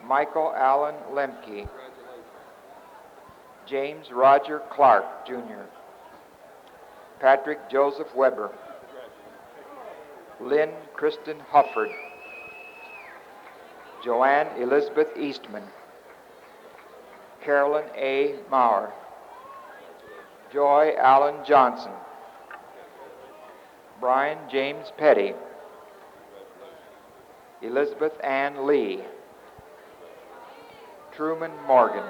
Michael Allen Lemke, James Roger Clark, Jr., Patrick Joseph Weber, Lynn Kristen Hufford, Joanne Elizabeth Eastman, Carolyn A. Maurer, Joy Allen Johnson, Brian James Petty, Elizabeth Ann Lee, Truman Morgan,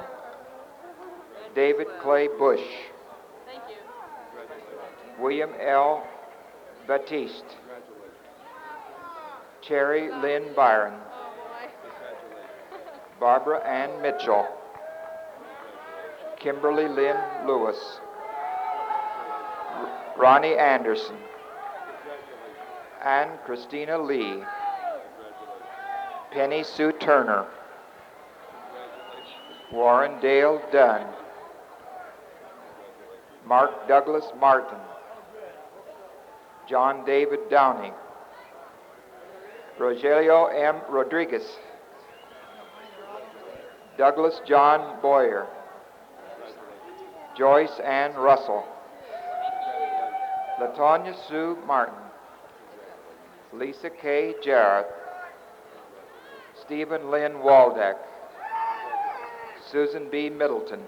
David Clay Bush, William L. Batiste, Cherry Lynn Byron, Barbara Ann Mitchell, Kimberly Lynn Lewis, Ronnie Anderson, Ann Christina Lee, Penny Sue Turner, Warren Dale Dunn, Mark Douglas Martin, John David Downey, Rogelio M. Rodriguez, Douglas John Boyer, Joyce Ann Russell, Latonya Sue Martin, Lisa K. Jarrett, Stephen Lynn Waldeck, Susan B. Middleton,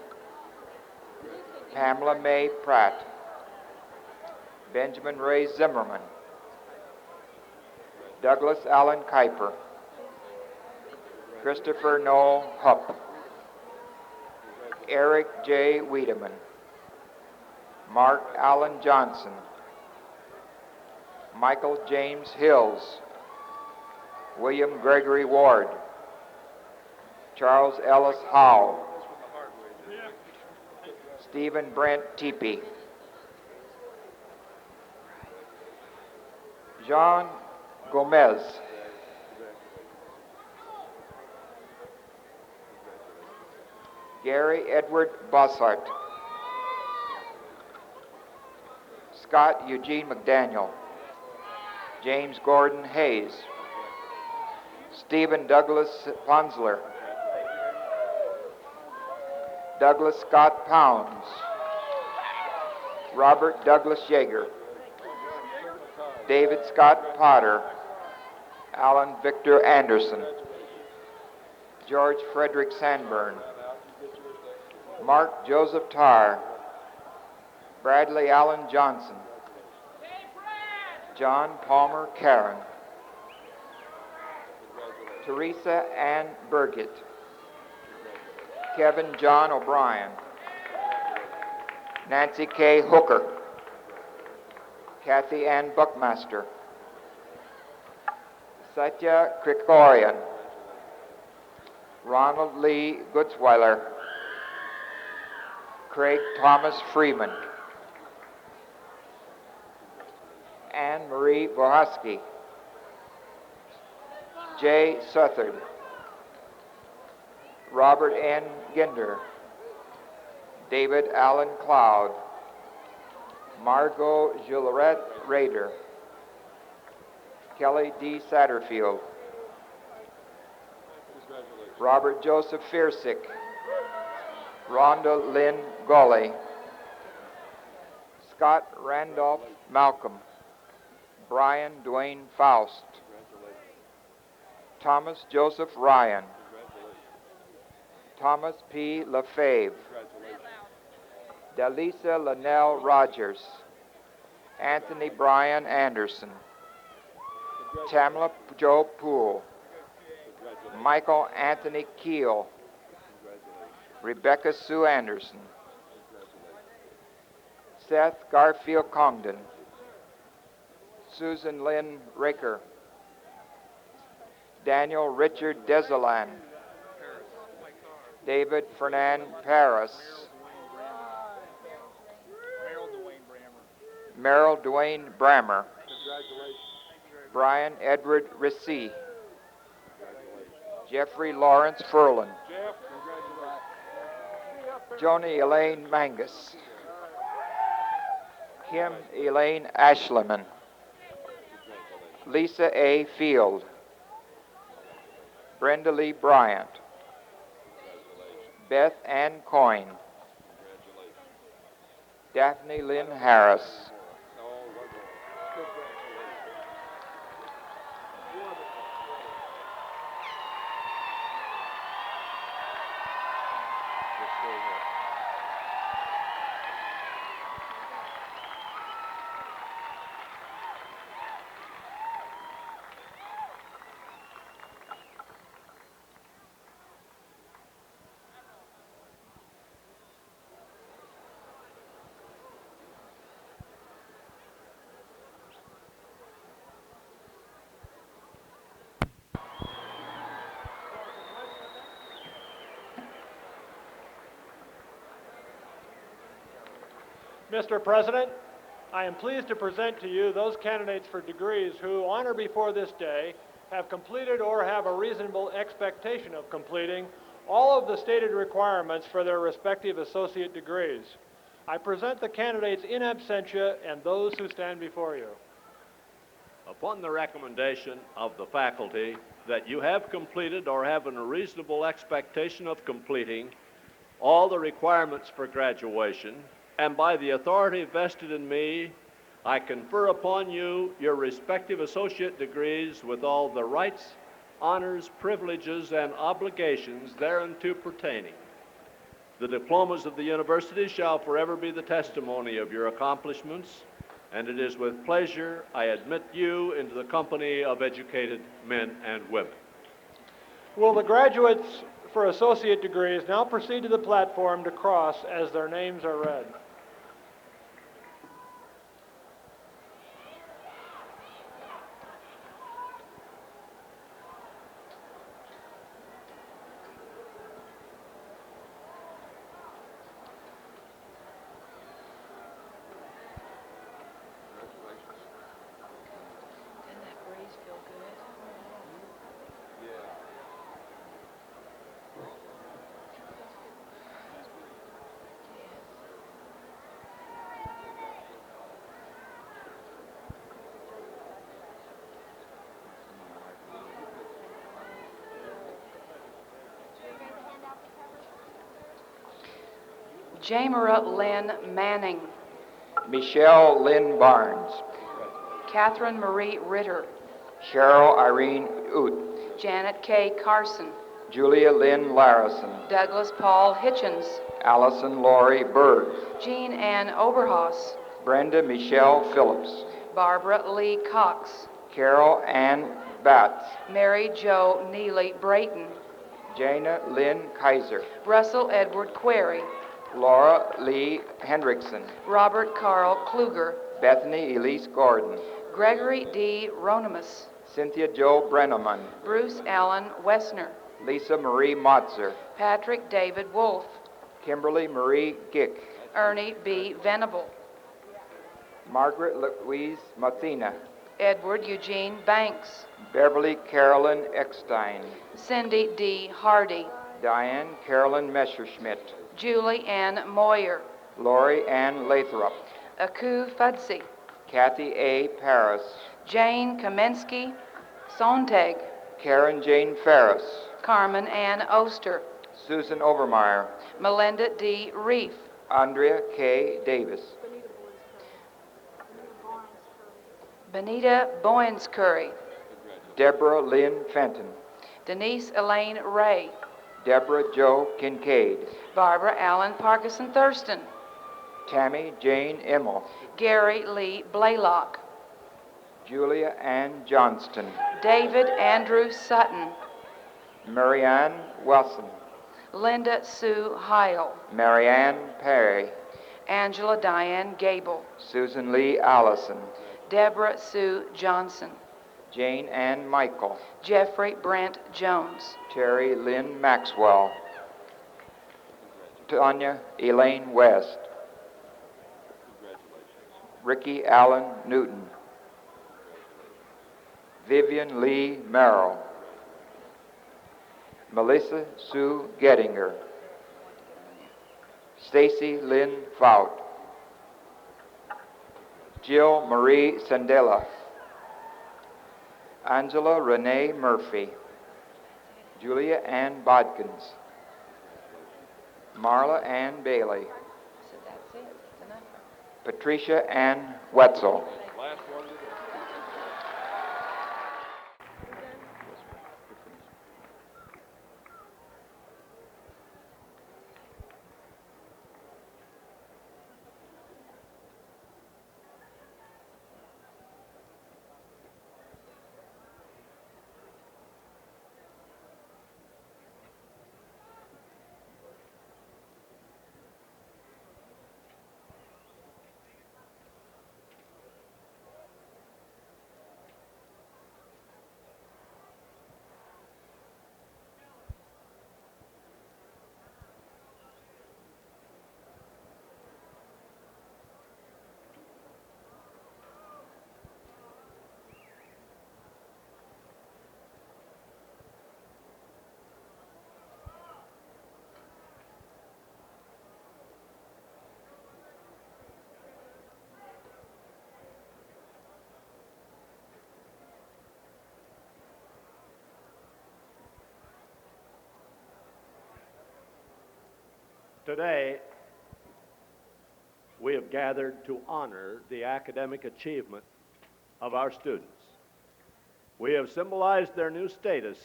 Pamela May Pratt, Benjamin Ray Zimmerman, Douglas Allen Kuiper, Christopher Noel Hupp, Eric J. Wiedemann, Mark Allen Johnson, Michael James Hills, William Gregory Ward, Charles Ellis Howe, Stephen Brent Teepee, Jean Gomez, Gary Edward Bossart, Scott Eugene McDaniel, James Gordon Hayes, Stephen Douglas Ponsler, Douglas Scott Pounds, Robert Douglas Yeager, David Scott Potter, Alan Victor Anderson, George Frederick Sanborn, Mark Joseph Tarr, Bradley Allen Johnson, John Palmer Caron, Teresa Ann Burgett, Kevin John O'Brien, Nancy K. Hooker, Kathy Ann Buckmaster, Satya Krikorian, Ronald Lee Gutzweiler, Craig Thomas Freeman. Anne Marie Bohosky. Jay Southard. Robert N. Ginder. David Allen Cloud. Margot Gillerette Rader. Kelly D. Satterfield. Robert Joseph Fearsick. Rhonda Lynn Gawley. Scott Randolph Malcolm. Brian Dwayne Faust. Thomas Joseph Ryan. Thomas P. LaFave. Delisa Linnell Rogers. Anthony Brian Anderson. Tamla Joe Poole. Michael Anthony Keel. Rebecca Sue Anderson. Seth Garfield Congdon. Susan Lynn Raker. Daniel Richard Desolan. David Fernand Paris. Merrill Dwayne Brammer. Brian Edward Ricci. Jeffrey Lawrence Furlan. Joni Elaine Mangus. Kim Elaine Ashleman. Lisa A. Field. Brenda Lee Bryant. Beth Ann Coyne. Daphne Lynn Harris. Mr. President, I am pleased to present to you those candidates for degrees who, on or before this day, have completed or have a reasonable expectation of completing all of the stated requirements for their respective associate degrees. I present the candidates in absentia and those who stand before you. Upon the recommendation of the faculty that you have completed or have a reasonable expectation of completing all the requirements for graduation, and by the authority vested in me, I confer upon you your respective associate degrees with all the rights, honors, privileges, and obligations thereunto pertaining. The diplomas of the university shall forever be the testimony of your accomplishments, and it is with pleasure I admit you into the company of educated men and women. Will the graduates for associate degrees now proceed to the platform to cross as their names are read? Jamera Lynn Manning. Michelle Lynn Barnes. Catherine Marie Ritter. Cheryl Irene Oot. Janet K. Carson. Julia Lynn Larison. Douglas Paul Hitchens. Allison Laurie Berg. Jean Ann Oberhaus. Brenda Michelle Phillips. Barbara Lee Cox. Carol Ann Batts. Mary Jo Neely Brayton. Jana Lynn Kaiser. Russell Edward Query. Laura Lee Hendrickson. Robert Carl Kluger. Bethany Elise Gordon. Gregory D. Ronimus. Cynthia Jo Brenneman. Bruce Allen Wessner. Lisa Marie Motzer. Patrick David Wolf. Kimberly Marie Gick, Ernie B. Venable, Margaret Louise Mathena, Edward Eugene Banks, Beverly Carolyn Eckstein, Cindy D. Hardy, Diane Carolyn Messerschmidt, Julie Ann Moyer, Lori Ann Lathrop, Aku Fudsi, Kathy A. Paris, Jane Kamensky Sontag, Karen Jane Ferris, Carmen Ann Oster, Susan Overmeyer, Melinda D. Reef, Andrea K. Davis, Benita Boyenscurry, Deborah Lynn Fenton, Denise Elaine Ray, Deborah Jo Kincaid, Barbara Allen Parkinson Thurston, Tammy Jane Immel, Gary Lee Blaylock, Julia Ann Johnston, David Andrew Sutton, Marianne Wilson, Linda Sue Heil, Marianne Perry, Angela Diane Gable, Susan Lee Allison, Deborah Sue Johnson, Jane Ann Michael, Jeffrey Brent Jones, Terry Lynn Maxwell, Tanya Elaine West, Ricky Allen Newton, Vivian Lee Merrill, Melissa Sue Gettinger, Stacy Lynn Fout, Jill Marie Sandela, Angela Renee Murphy, Julia Ann Bodkins, Marla Ann Bailey, Patricia Ann Wetzel. Today, we have gathered to honor the academic achievement of our students. We have symbolized their new status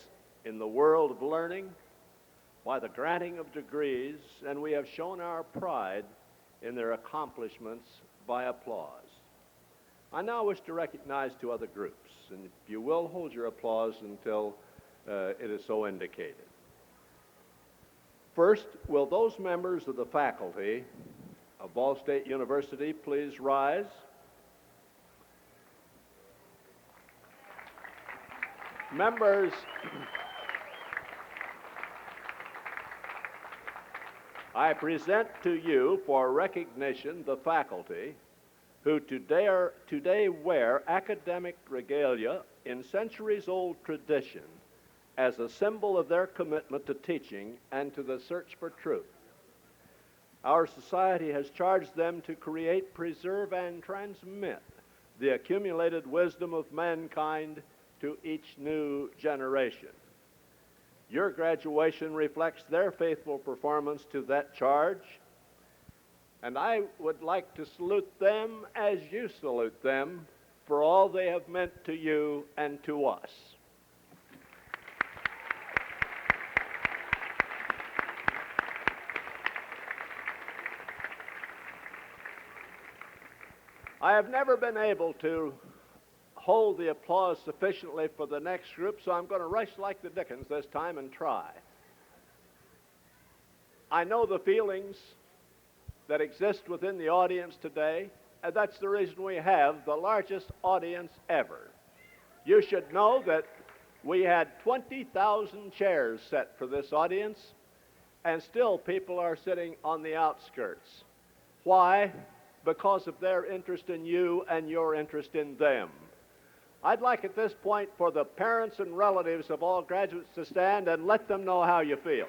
in the world of learning by the granting of degrees, and we have shown our pride in their accomplishments by applause. I now wish to recognize two other groups, and if you will, hold your applause until it is so indicated. First, will those members of the faculty of Ball State University please rise? Members, I present to you for recognition the faculty who today wear academic regalia in centuries-old tradition as a symbol of their commitment to teaching and to the search for truth. Our society has charged them to create, preserve, and transmit the accumulated wisdom of mankind to each new generation. Your graduation reflects their faithful performance to that charge, and I would like to salute them as you salute them for all they have meant to you and to us. I have never been able to hold the applause sufficiently for the next group, so I'm going to rush like the Dickens this time and try. I know the feelings that exist within the audience today, and that's the reason we have the largest audience ever. You should know that we had 20,000 chairs set for this audience, and still people are sitting on the outskirts. Why? Because of their interest in you and your interest in them. I'd like at this point for the parents and relatives of all graduates to stand and let them know how you feel.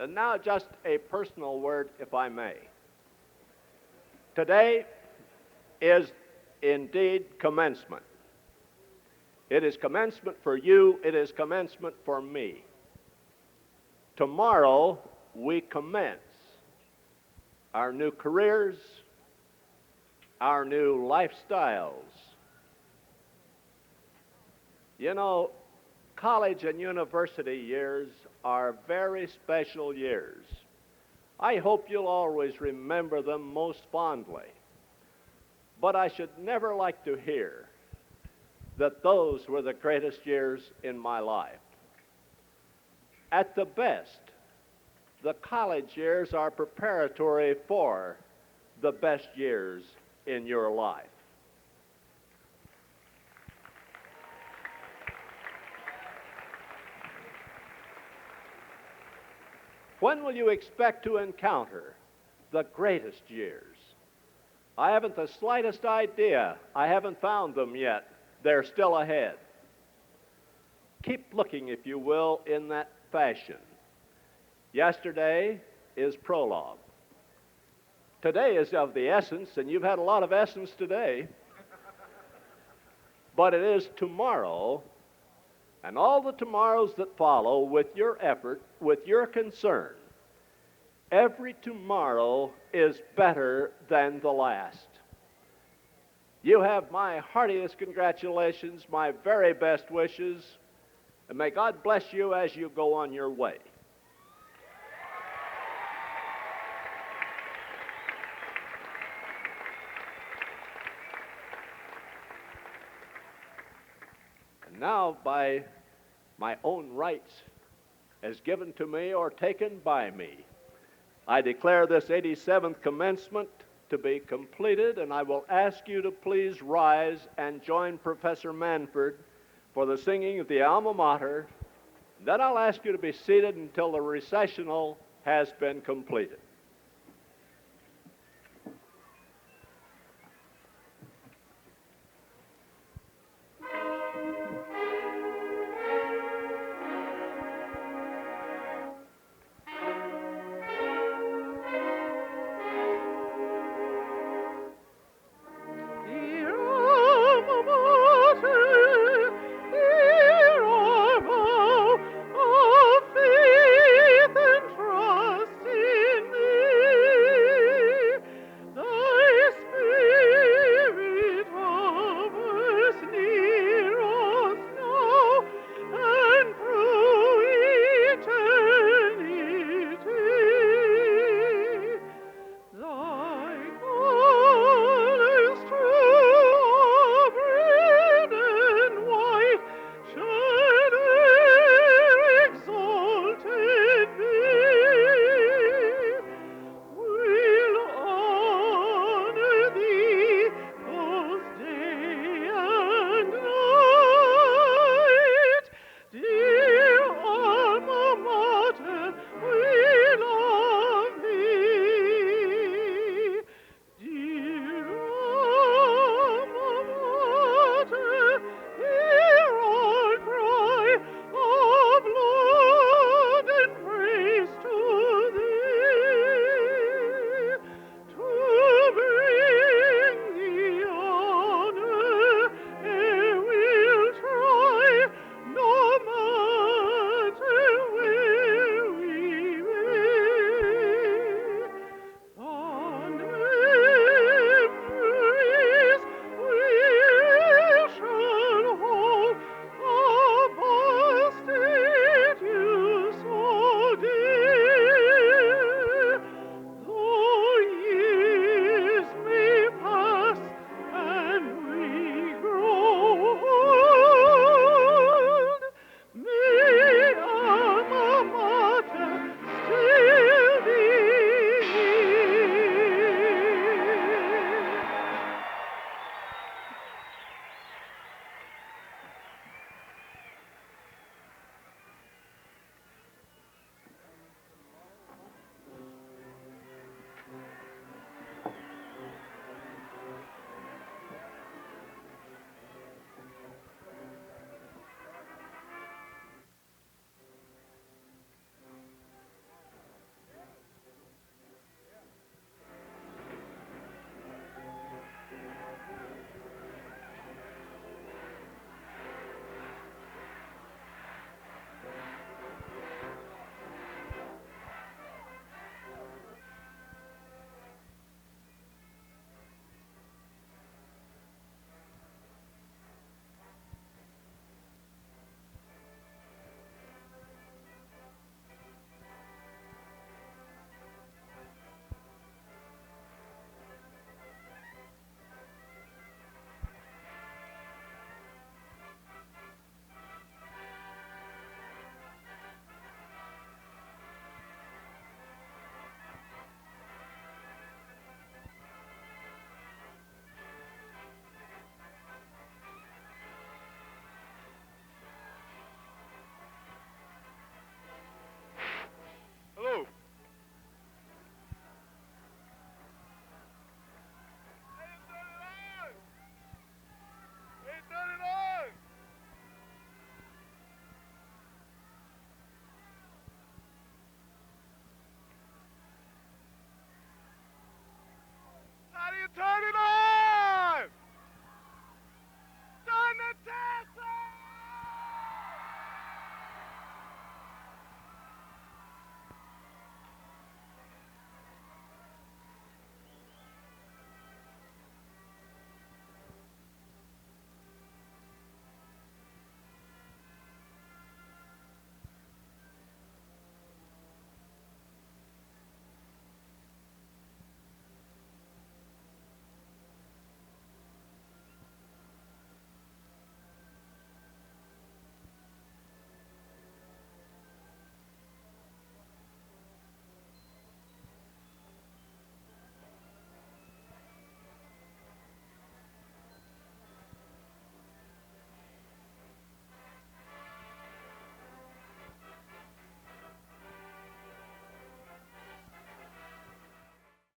And now just a personal word, if I may. Today is indeed commencement. It is commencement for you, it is commencement for me. Tomorrow we commence our new careers, our new lifestyles. You know, college and university years are very special years. I hope you'll always remember them most fondly. But I should never like to hear that those were the greatest years in my life. At the best, the college years are preparatory for the best years in your life. When will you expect to encounter the greatest years? I haven't the slightest idea. I haven't found them yet. They're still ahead. Keep looking, if you will, in that fashion. Yesterday is prologue. Today is of the essence, and you've had a lot of essence today. But it is tomorrow, and all the tomorrows that follow, with your effort, with your concern. Every tomorrow is better than the last. You have my heartiest congratulations, my very best wishes, and may God bless you as you go on your way. And now, by my own rights, as given to me or taken by me, I declare this 87th commencement to be completed, and I will ask you to please rise and join Professor Manford for the singing of the alma mater. Then I'll ask you to be seated until the recessional has been completed.